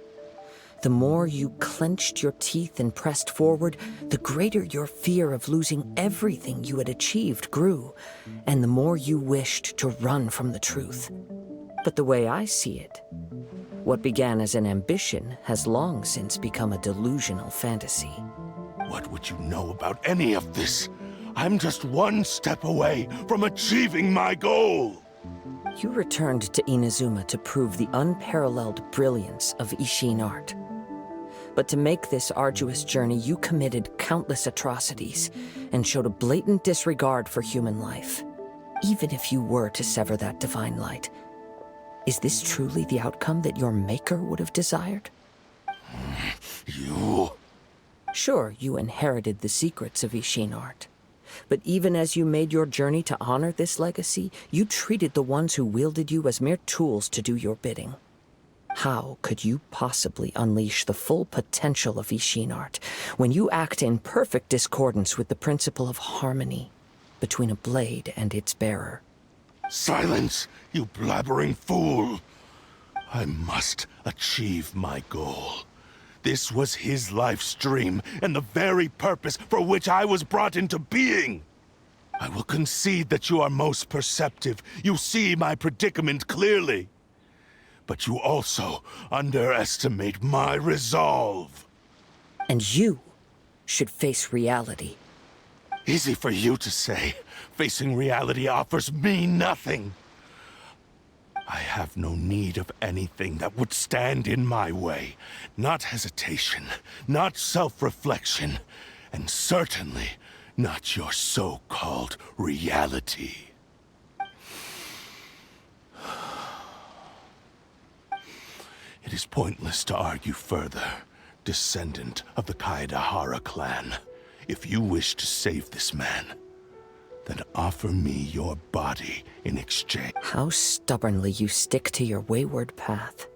The more you clenched your teeth and pressed forward, the greater your fear of losing everything you had achieved grew, and the more you wished to run from the truth. But the way I see it, what began as an ambition has long since become a delusional fantasy. What would you know about any of this? I'm just one step away from achieving my goal! You returned to Inazuma to prove the unparalleled brilliance of Ishin art. But to make this arduous journey, you committed countless atrocities and showed a blatant disregard for human life. Even if you were to sever that divine light, is this truly the outcome that your maker would have desired? You... Sure, you inherited the secrets of Ishin art. But even as you made your journey to honor this legacy, you treated the ones who wielded you as mere tools to do your bidding. How could you possibly unleash the full potential of Ishin art when you act in perfect discordance with the principle of harmony between a blade and its bearer? Silence, you blabbering fool! I must achieve my goal. This was his life's dream, and the very purpose for which I was brought into being. I will concede that you are most perceptive. You see my predicament clearly. But you also underestimate my resolve. And you should face reality. Easy for you to say. Facing reality offers me nothing. I have no need of anything that would stand in my way. Not hesitation, not self-reflection, and certainly not your so-called reality. It is pointless to argue further, descendant of the Kaedehara clan. If you wish to save this man, then offer me your body in exchange. How stubbornly you stick to your wayward path.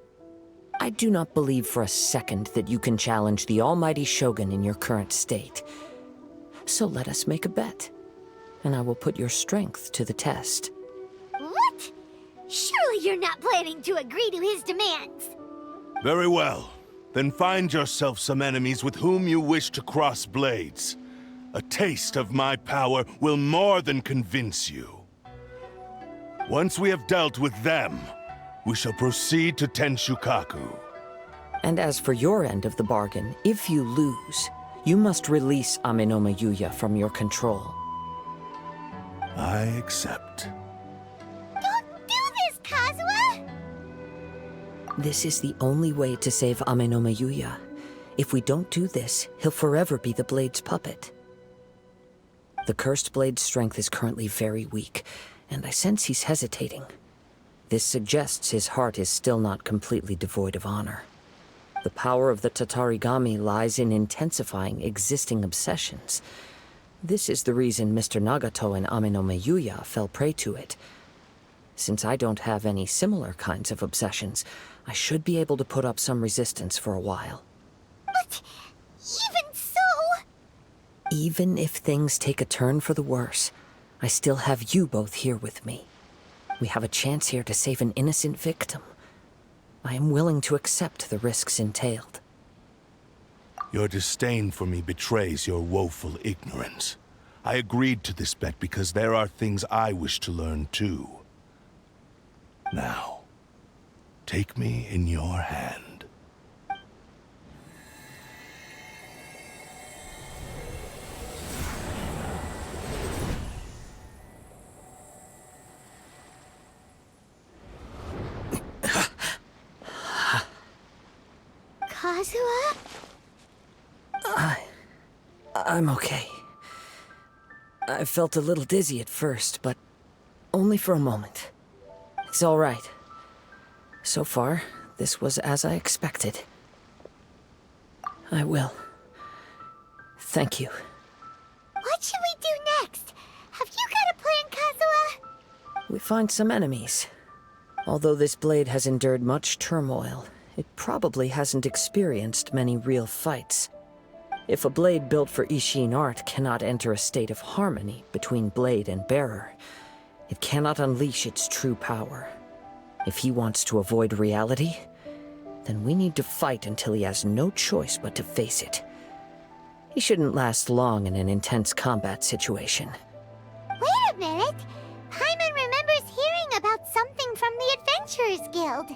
I do not believe for a second that you can challenge the almighty Shogun in your current state. So let us make a bet, and I will put your strength to the test. What? Surely you're not planning to agree to his demands. Very well. Then find yourself some enemies with whom you wish to cross blades. A taste of my power will more than convince you. Once we have dealt with them, we shall proceed to Tenshukaku. And as for your end of the bargain, if you lose, you must release Aminoma Yuya from your control. I accept. Don't do this, Kazuha! This is the only way to save Aminoma Yuya. If we don't do this, he'll forever be the Blade's puppet. The Cursed Blade's strength is currently very weak, and I sense he's hesitating. This suggests his heart is still not completely devoid of honor. The power of the Tatarigami lies in intensifying existing obsessions. This is the reason Mr. Nagato and Ame Yuya fell prey to it. Since I don't have any similar kinds of obsessions, I should be able to put up some resistance for a while. But even so... Even if things take a turn for the worse, I still have you both here with me. We have a chance here to save an innocent victim. I am willing to accept the risks entailed. Your disdain for me betrays your woeful ignorance. I agreed to this bet because there are things I wish to learn too. Now, take me in your hand. Kazuha? I'm okay. I felt a little dizzy at first, but only for a moment. It's all right. So far, this was as I expected. I will. Thank you. What should we do next? Have you got a plan, Kazuha? We find some enemies. Although this blade has endured much turmoil, it probably hasn't experienced many real fights. If a blade built for Ishin art cannot enter a state of harmony between blade and bearer, it cannot unleash its true power. If he wants to avoid reality, then we need to fight until he has no choice but to face it. He shouldn't last long in an intense combat situation. Wait a minute! Paimon remembers hearing about something from the Adventurers Guild.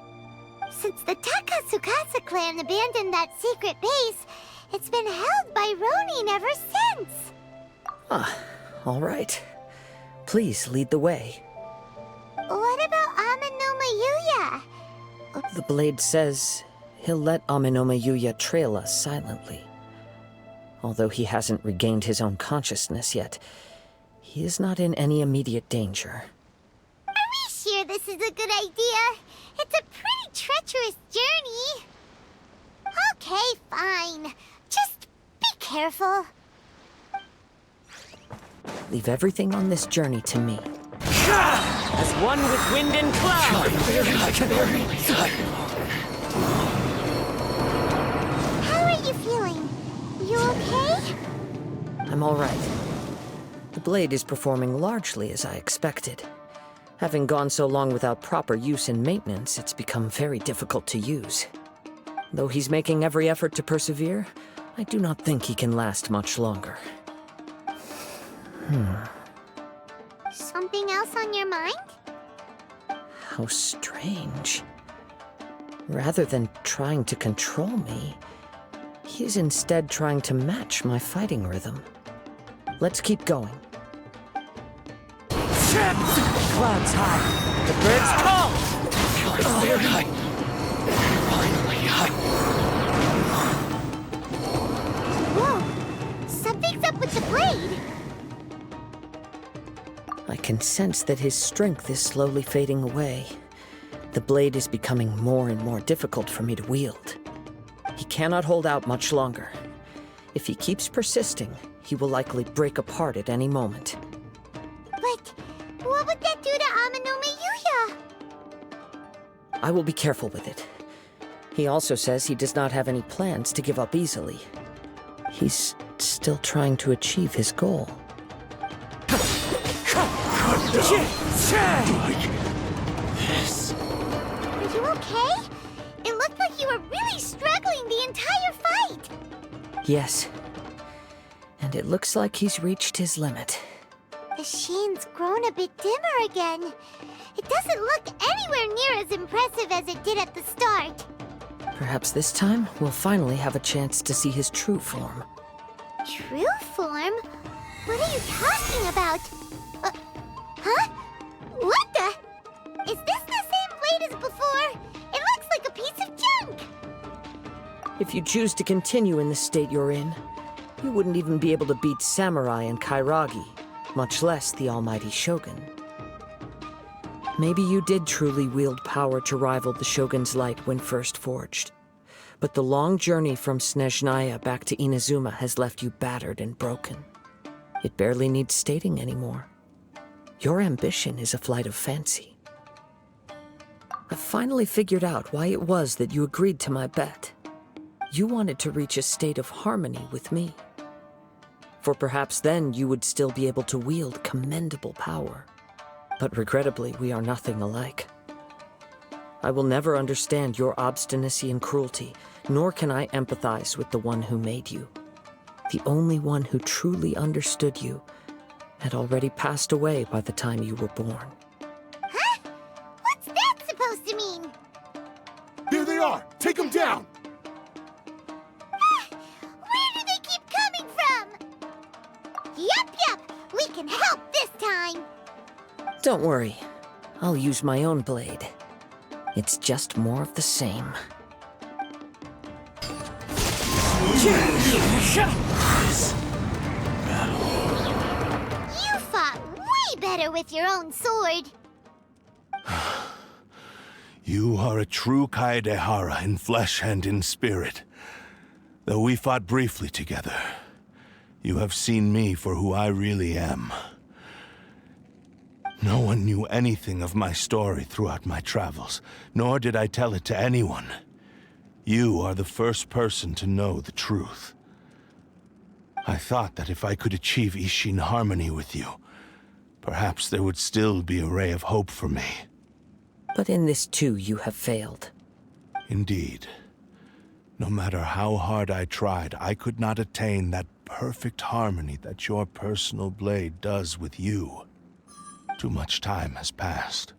Since the Takasukasa clan abandoned that secret base, it's been held by Ronin ever since. Ah, all right. Please lead the way. What about Ame Yuya? The blade says he'll let Ame Yuya trail us silently. Although he hasn't regained his own consciousness yet, he is not in any immediate danger. Are we sure this is a good idea? It's a pretty treacherous journey. Okay, fine. Just be careful. Leave everything on this journey to me. As one with wind and cloud! How are you feeling? You okay? I'm all right. The blade is performing largely as I expected. Having gone so long without proper use and maintenance, it's become very difficult to use. Though he's making every effort to persevere, I do not think he can last much longer. Something else on your mind? How strange. Rather than trying to control me, he's instead trying to match my fighting rhythm. Let's keep going. Clouds high. The birds call! Whoa! Something's up with the blade! I can sense that his strength is slowly fading away. The blade is becoming more and more difficult for me to wield. He cannot hold out much longer. If he keeps persisting, he will likely break apart at any moment. But what would that do to Ame Yuya? I will be careful with it. He also says he does not have any plans to give up easily. He's still trying to achieve his goal. Are you okay? It looked like you were really struggling the entire fight. Yes. And it looks like he's reached his limit. The sheen's grown a bit dimmer again. It doesn't look anywhere near as impressive as it did at the start. Perhaps this time we'll finally have a chance to see his true form. True form? What are you talking about? Huh? What the? Is this the same blade as before? It looks like a piece of junk! If you choose to continue in the state you're in, you wouldn't even be able to beat Samurai and Kairagi, much less the almighty Shogun. Maybe you did truly wield power to rival the Shogun's light when first forged. But the long journey from Snezhnaya back to Inazuma has left you battered and broken. It barely needs stating anymore. Your ambition is a flight of fancy. I've finally figured out why it was that you agreed to my bet. You wanted to reach a state of harmony with me. For perhaps then you would still be able to wield commendable power. But regrettably, we are nothing alike. I will never understand your obstinacy and cruelty, nor can I empathize with the one who made you. The only one who truly understood you had already passed away by the time you were born. Huh? What's that supposed to mean? Here they are! Take them down! Where do they keep coming from? Yup, we can help this time. Don't worry, I'll use my own blade. It's just more of the same. You fought way better with your own sword. You are a true Kaedehara in flesh and in spirit. Though we fought briefly together, you have seen me for who I really am. No one knew anything of my story throughout my travels, nor did I tell it to anyone. You are the first person to know the truth. I thought that if I could achieve Ishin harmony with you, perhaps there would still be a ray of hope for me. But in this too, you have failed. Indeed. No matter how hard I tried, I could not attain that perfect harmony that your personal blade does with you. Too much time has passed.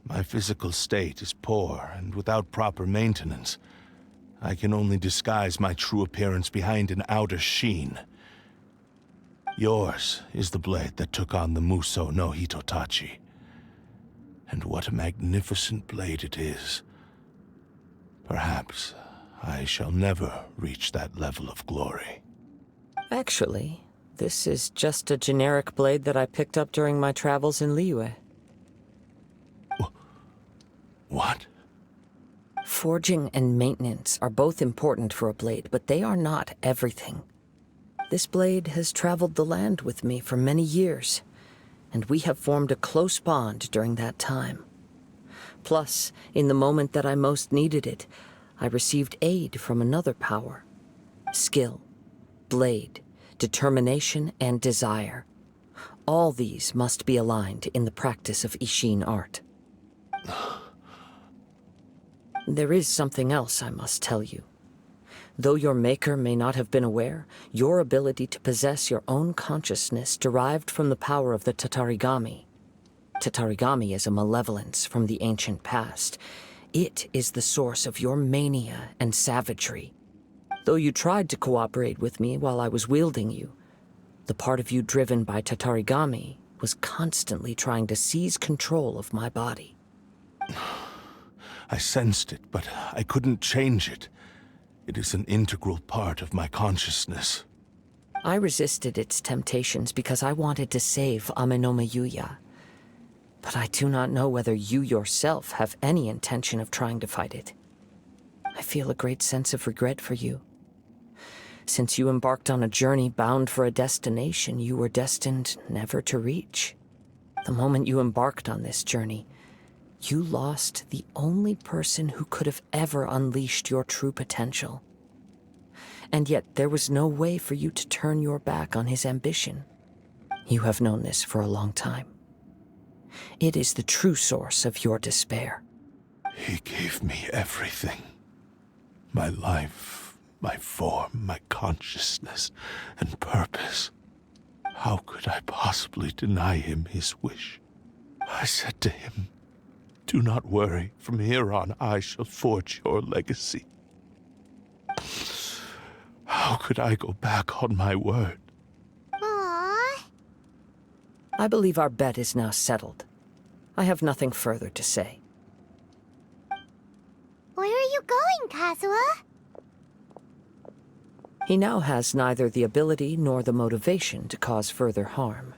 My physical state is poor, and without proper maintenance, I can only disguise my true appearance behind an outer sheen. Yours is the blade that took on the Muso no Hitotachi. And what a magnificent blade it is. Perhaps I shall never reach that level of glory. Actually, this is just a generic blade that I picked up during my travels in Liyue. What? Forging and maintenance are both important for a blade, but they are not everything. This blade has traveled the land with me for many years, and we have formed a close bond during that time. Plus, in the moment that I most needed it, I received aid from another power. Skill, blade, determination, and desire. All these must be aligned in the practice of Ishin art. There is something else I must tell you. Though your maker may not have been aware, your ability to possess your own consciousness derived from the power of the Tatarigami. Tatarigami is a malevolence from the ancient past. It is the source of your mania and savagery. Though you tried to cooperate with me while I was wielding you, the part of you driven by Tatarigami was constantly trying to seize control of my body. I sensed it, but I couldn't change it. It is an integral part of my consciousness. I resisted its temptations because I wanted to save Amenoma Yuya. But I do not know whether you yourself have any intention of trying to fight it. I feel a great sense of regret for you. Since you embarked on a journey bound for a destination you were destined never to reach. The moment you embarked on this journey, you lost the only person who could have ever unleashed your true potential. And yet there was no way for you to turn your back on his ambition. You have known this for a long time. It is the true source of your despair. He gave me everything. My life, my form, my consciousness, and purpose. How could I possibly deny him his wish? I said to him, "Do not worry. From here on, I shall forge your legacy." How could I go back on my word? Aww. I believe our bet is now settled. I have nothing further to say. Where are you going, Kazuha? He now has neither the ability nor the motivation to cause further harm.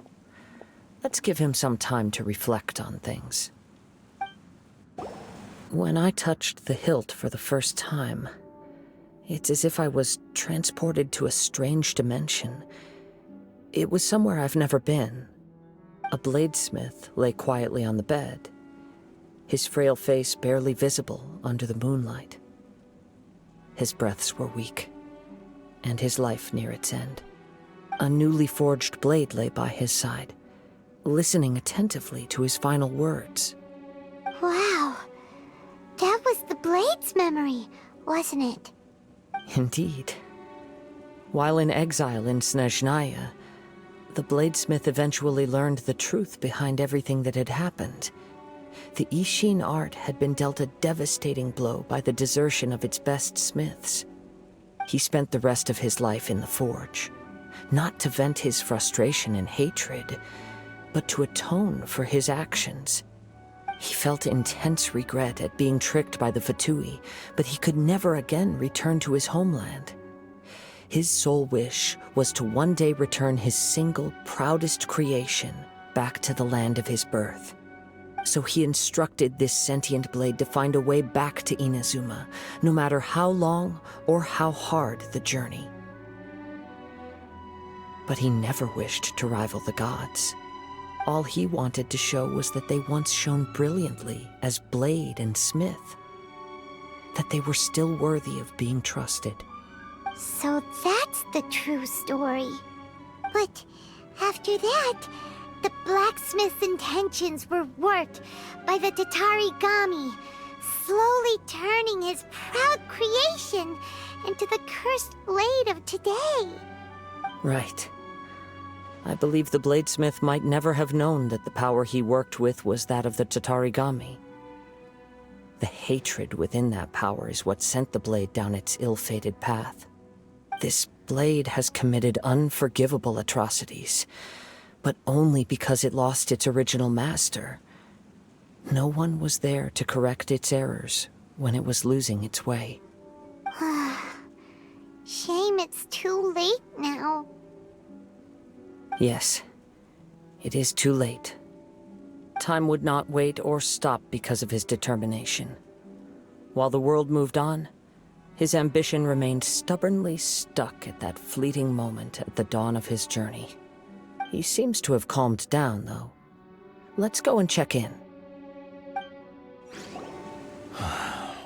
Let's give him some time to reflect on things. When I touched the hilt for the first time, It's as if I was transported to a strange dimension. It was somewhere I've never been. A bladesmith lay quietly on the bed, his frail face barely visible under the moonlight. His breaths were weak, and his life near its end. A newly forged blade lay by his side, listening attentively to his final words. Wow. That was the blade's memory, wasn't it? Indeed. While in exile in Snezhnaya, the bladesmith eventually learned the truth behind everything that had happened. The Ishin art had been dealt a devastating blow by the desertion of its best smiths. He spent the rest of his life in the forge, not to vent his frustration and hatred, but to atone for his actions. He felt intense regret at being tricked by the Fatui, but he could never again return to his homeland. His sole wish was to one day return his single, proudest creation back to the land of his birth. So he instructed this sentient blade to find a way back to Inazuma, no matter how long or how hard the journey. But he never wished to rival the gods. All he wanted to show was that they once shone brilliantly as blade and smith, that they were still worthy of being trusted. So that's the true story. But after that, the blacksmith's intentions were worked by the Tatarigami, slowly turning his proud creation into the cursed blade of today. Right. I believe the bladesmith might never have known that the power he worked with was that of the Tatarigami. The hatred within that power is what sent the blade down its ill-fated path. This blade has committed unforgivable atrocities, but only because it lost its original master. No one was there to correct its errors when it was losing its way. Shame it's too late now. Yes, it is too late. Time would not wait or stop because of his determination. While the world moved on, his ambition remained stubbornly stuck at that fleeting moment at the dawn of his journey. He seems to have calmed down, though. Let's go and check in.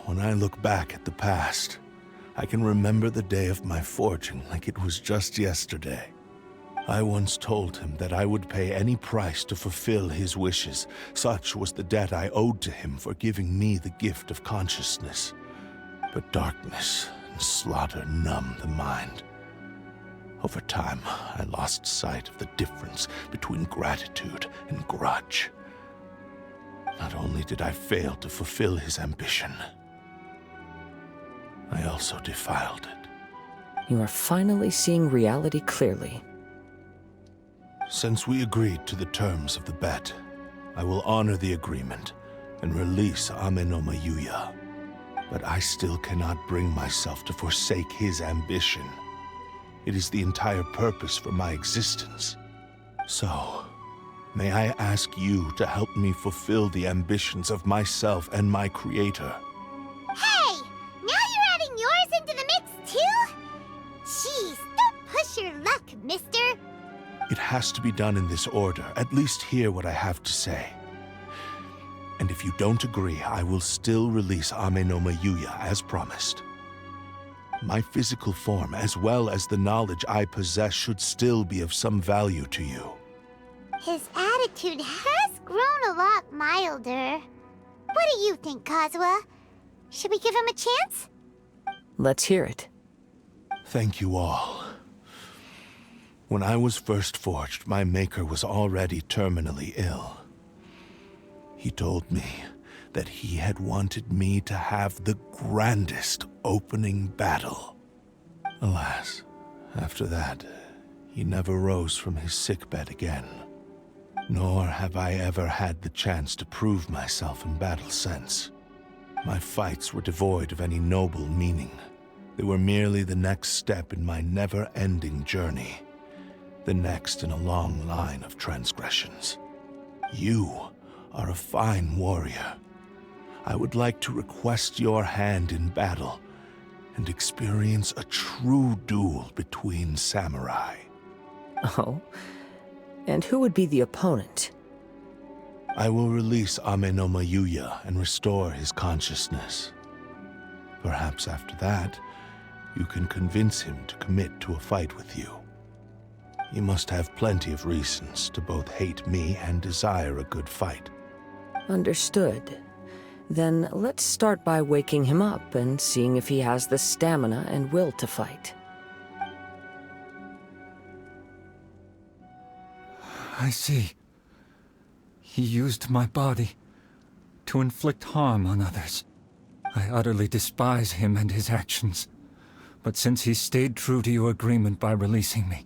When I look back at the past, I can remember the day of my forging like it was just yesterday. I once told him that I would pay any price to fulfill his wishes. Such was the debt I owed to him for giving me the gift of consciousness. But darkness and slaughter numbed the mind. Over time, I lost sight of the difference between gratitude and grudge. Not only did I fail to fulfill his ambition, I also defiled it. You are finally seeing reality clearly. Since we agreed to the terms of the bet, I will honor the agreement and release Ame no Mayuya. But I still cannot bring myself to forsake his ambition. It is the entire purpose for my existence. So, may I ask you to help me fulfill the ambitions of myself and my creator? Hey! Now you're adding yours into the mix, too? Jeez, don't push your luck, mister. It has to be done in this order. At least hear what I have to say. And if you don't agree, I will still release Ame no Mayuya as promised. My physical form, as well as the knowledge I possess, should still be of some value to you. His attitude has grown a lot milder. What do you think, Kazuha? Should we give him a chance? Let's hear it. Thank you all. When I was first forged, my maker was already terminally ill. He told me that he had wanted me to have the grandest opening battle. Alas, after that, he never rose from his sickbed again. Nor have I ever had the chance to prove myself in battle since. My fights were devoid of any noble meaning. They were merely the next step in my never-ending journey. The next in a long line of transgressions. You are a fine warrior. I would like to request your hand in battle, and experience a true duel between samurai. Oh? And who would be the opponent? I will release Amenoma Yuya and restore his consciousness. Perhaps after that, you can convince him to commit to a fight with you. He must have plenty of reasons to both hate me and desire a good fight. Understood. Then let's start by waking him up and seeing if he has the stamina and will to fight. I see. He used my body to inflict harm on others. I utterly despise him and his actions. But since he stayed true to your agreement by releasing me,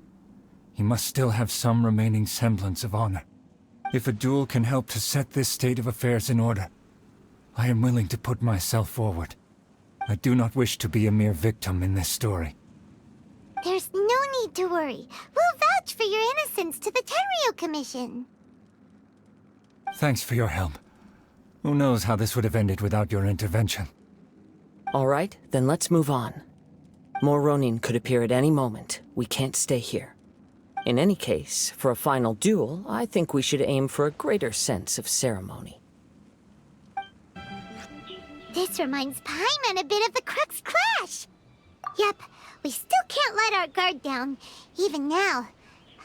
he must still have some remaining semblance of honor. If a duel can help to set this state of affairs in order, I am willing to put myself forward. I do not wish to be a mere victim in this story. There's no need to worry. We'll vouch for your innocence to the Tenryo Commission. Thanks for your help. Who knows how this would have ended without your intervention? All right, then let's move on. More Ronin could appear at any moment. We can't stay here. In any case, for a final duel, I think we should aim for a greater sense of ceremony. This reminds Paimon a bit of the Crux Clash. Yep, we still can't let our guard down. Even now,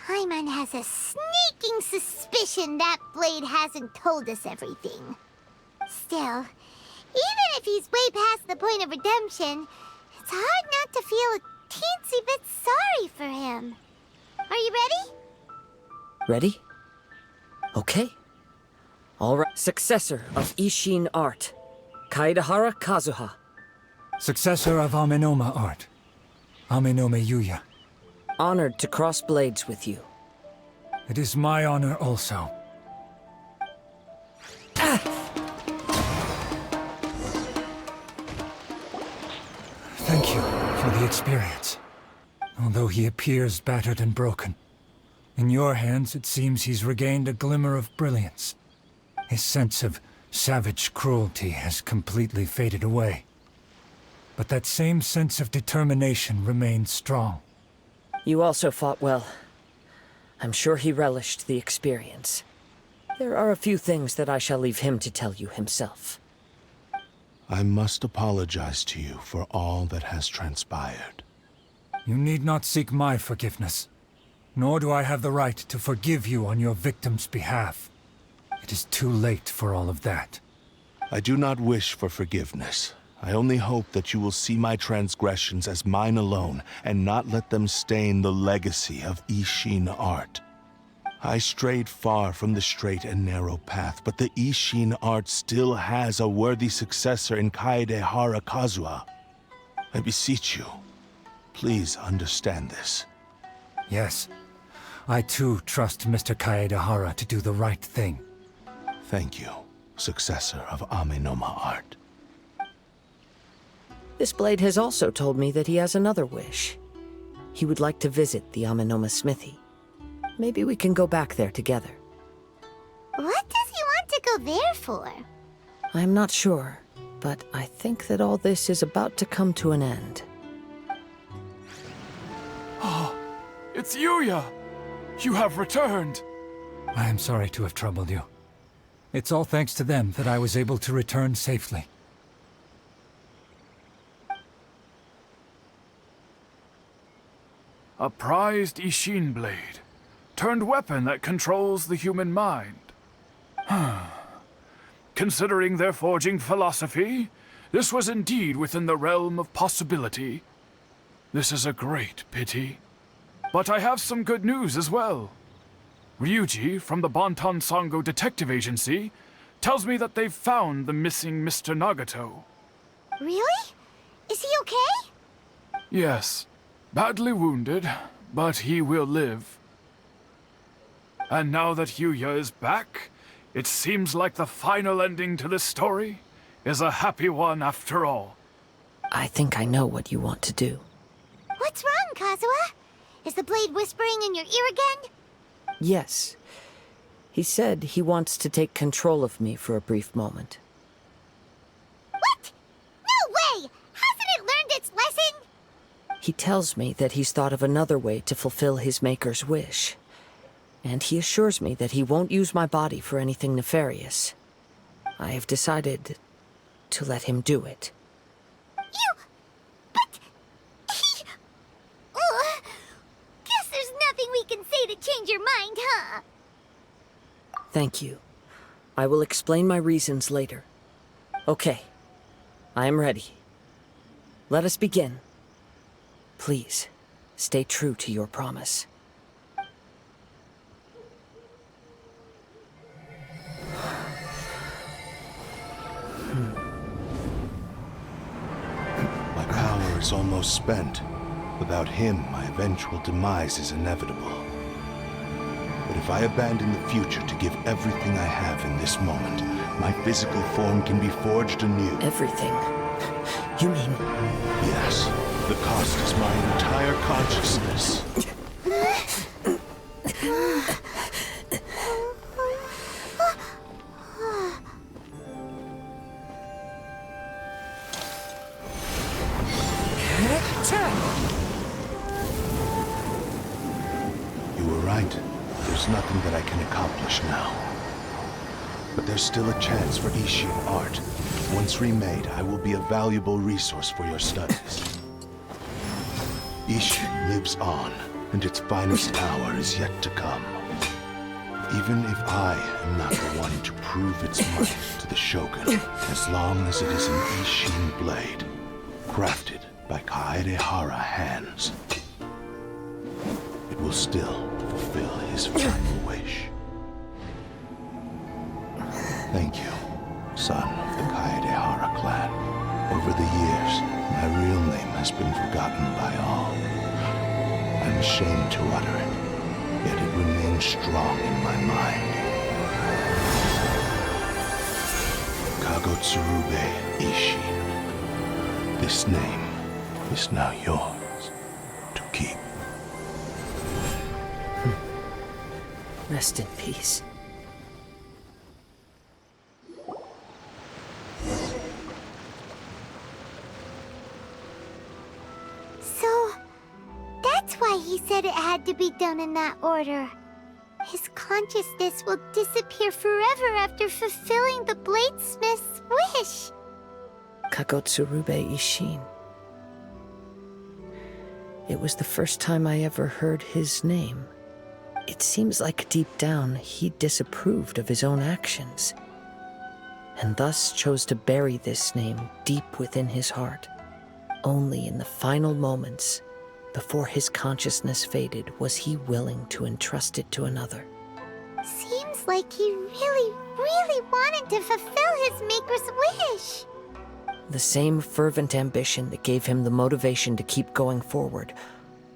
Paimon has a sneaking suspicion that Blade hasn't told us everything. Still, even if he's way past the point of redemption, it's hard not to feel a teensy bit sorry for him. Are you ready? Ready? Okay. All right. Successor of Ishin art, Kaedehara Kazuha. Successor of Amenoma art, Amenoma Yuya. Honored to cross blades with you. It is my honor also. Thank you for the experience. Although he appears battered and broken, in your hands it seems he's regained a glimmer of brilliance. His sense of savage cruelty has completely faded away. But that same sense of determination remains strong. You also fought well. I'm sure he relished the experience. There are a few things that I shall leave him to tell you himself. I must apologize to you for all that has transpired. You need not seek my forgiveness, nor do I have the right to forgive you on your victim's behalf. It is too late for all of that. I do not wish for forgiveness. I only hope that you will see my transgressions as mine alone, and not let them stain the legacy of Ishin art. I strayed far from the straight and narrow path, but the Ishin art still has a worthy successor in Kaedehara Kazuha. I beseech you, please understand this. Yes, I too trust Mr. Kaedehara to do the right thing. Thank you, successor of Amenoma art. This blade has also told me that he has another wish. He would like to visit the Amenoma smithy. Maybe we can go back there together. What does he want to go there for? I'm not sure, but I think that all this is about to come to an end. Oh, it's Yuya! You have returned! I am sorry to have troubled you. It's all thanks to them that I was able to return safely. A prized Ishin blade, turned weapon that controls the human mind. Considering their forging philosophy, this was indeed within the realm of possibility. This is a great pity. But I have some good news as well. Ryuji, from the Bonton Sango Detective Agency, tells me that they've found the missing Mr. Nagato. Really? Is he okay? Yes, badly wounded, but he will live. And now that Yuya is back, it seems like the final ending to this story is a happy one after all. I think I know what you want to do. What's wrong, Kazuha? Is the blade whispering in your ear again? Yes. He said he wants to take control of me for a brief moment. What? No way! Hasn't it learned its lesson? He tells me that he's thought of another way to fulfill his maker's wish. And he assures me that he won't use my body for anything nefarious. I have decided to let him do it. But guess there's nothing we can say to change your mind, huh? Thank you. I will explain my reasons later. Okay. I am ready. Let us begin. Please, stay true to your promise. My power is almost spent. Without him, my eventual demise is inevitable. But if I abandon the future to give everything I have in this moment, my physical form can be forged anew. Everything? You mean... Yes. The cost is my entire consciousness. You were right. There's nothing that I can accomplish now. But there's still a chance for Ishin art. Once remade, I will be a valuable resource for your studies. Ishin lives on, and its finest hour is yet to come. Even if I am not the one to prove its might to the Shogun, as long as it is an Ishin blade, crafted by Kaedehara hands, it will still fulfill his final wish. Thank you, son of the Kaedehara clan. Over the years, my real name has been forgotten by all. I'm ashamed to utter it, yet it remains strong in my mind. Kagotsurube Ishin. This name is now yours to keep. Rest in peace. So, that's why he said it had to be done in that order. His consciousness will disappear forever after fulfilling the bladesmith's wish. Kagotsurube Ishin. It was the first time I ever heard his name. It seems like deep down he disapproved of his own actions, and thus chose to bury this name deep within his heart. Only in the final moments, before his consciousness faded, was he willing to entrust it to another. Seems like he really wanted to fulfill his maker's wish. The same fervent ambition that gave him the motivation to keep going forward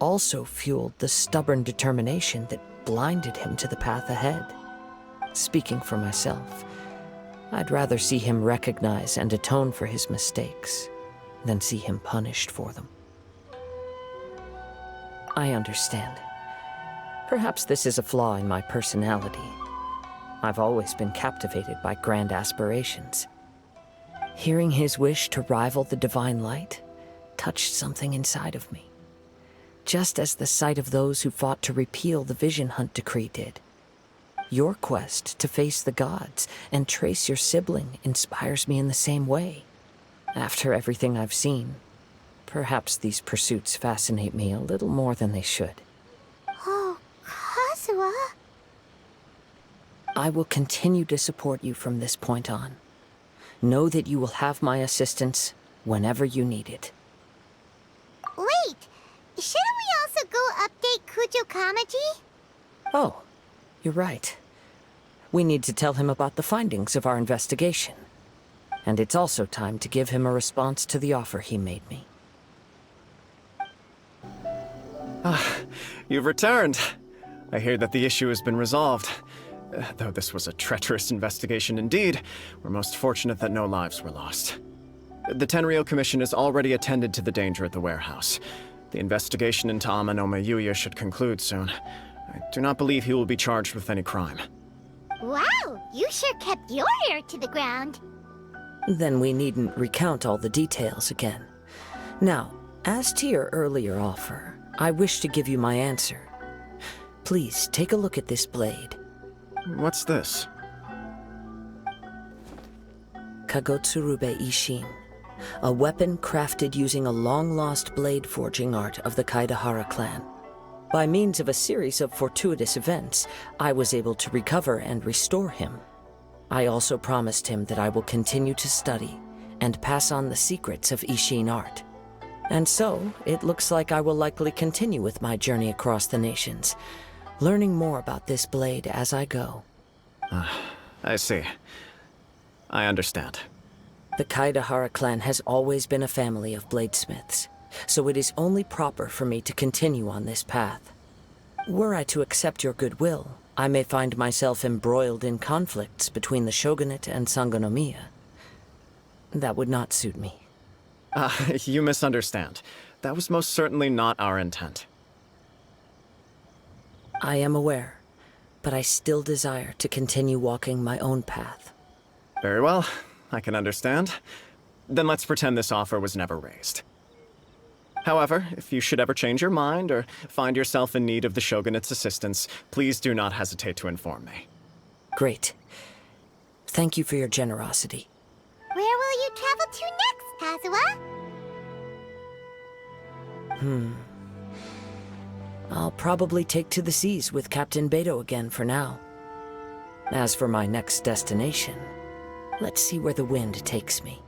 also fueled the stubborn determination that blinded him to the path ahead. Speaking for myself, I'd rather see him recognize and atone for his mistakes than see him punished for them. I understand. Perhaps this is a flaw in my personality. I've always been captivated by grand aspirations. Hearing his wish to rival the divine light touched something inside of me, just as the sight of those who fought to repeal the Vision Hunt decree did. Your quest to face the gods and trace your sibling inspires me in the same way. After everything I've seen, perhaps these pursuits fascinate me a little more than they should. Oh, Kazuha? I will continue to support you from this point on. Know that you will have my assistance whenever you need it. Wait, shouldn't we also go update Kujo Kamaji? Oh, you're right. We need to tell him about the findings of our investigation. And it's also time to give him a response to the offer he made me. You've returned. I hear that the issue has been resolved. Though this was a treacherous investigation indeed, we're most fortunate that no lives were lost. The Tenryou Commission has already attended to the danger at the warehouse. The investigation into Amanome Yuya should conclude soon. I do not believe he will be charged with any crime. Wow, you sure kept your ear to the ground. Then we needn't recount all the details again. Now, As to your earlier offer, I wish to give you my answer. Please take a look at this blade. What's this? Kagotsurube Ishin, a weapon crafted using a long-lost blade forging art of the Kaedehara clan. By means of a series of fortuitous events, I was able to recover and restore him. I also promised him that I will continue to study and pass on the secrets of Ishin art. And so, it looks like I will likely continue with my journey across the nations, learning more about this blade as I go. I see. I understand. The Kaedehara clan has always been a family of bladesmiths, so it is only proper for me to continue on this path. Were I to accept your goodwill, I may find myself embroiled in conflicts between the shogunate and Sangonomiya. That would not suit me. You misunderstand. That was most certainly not our intent. I am aware, but I still desire to continue walking my own path. Very well, I can understand. Then let's pretend this offer was never raised. However, if you should ever change your mind or find yourself in need of the Shogunate's assistance, please do not hesitate to inform me. Great. Thank you for your generosity. Where will you travel to next, Kazuha? I'll probably take to the seas with Captain Beto again for now. As for my next destination, let's see where the wind takes me.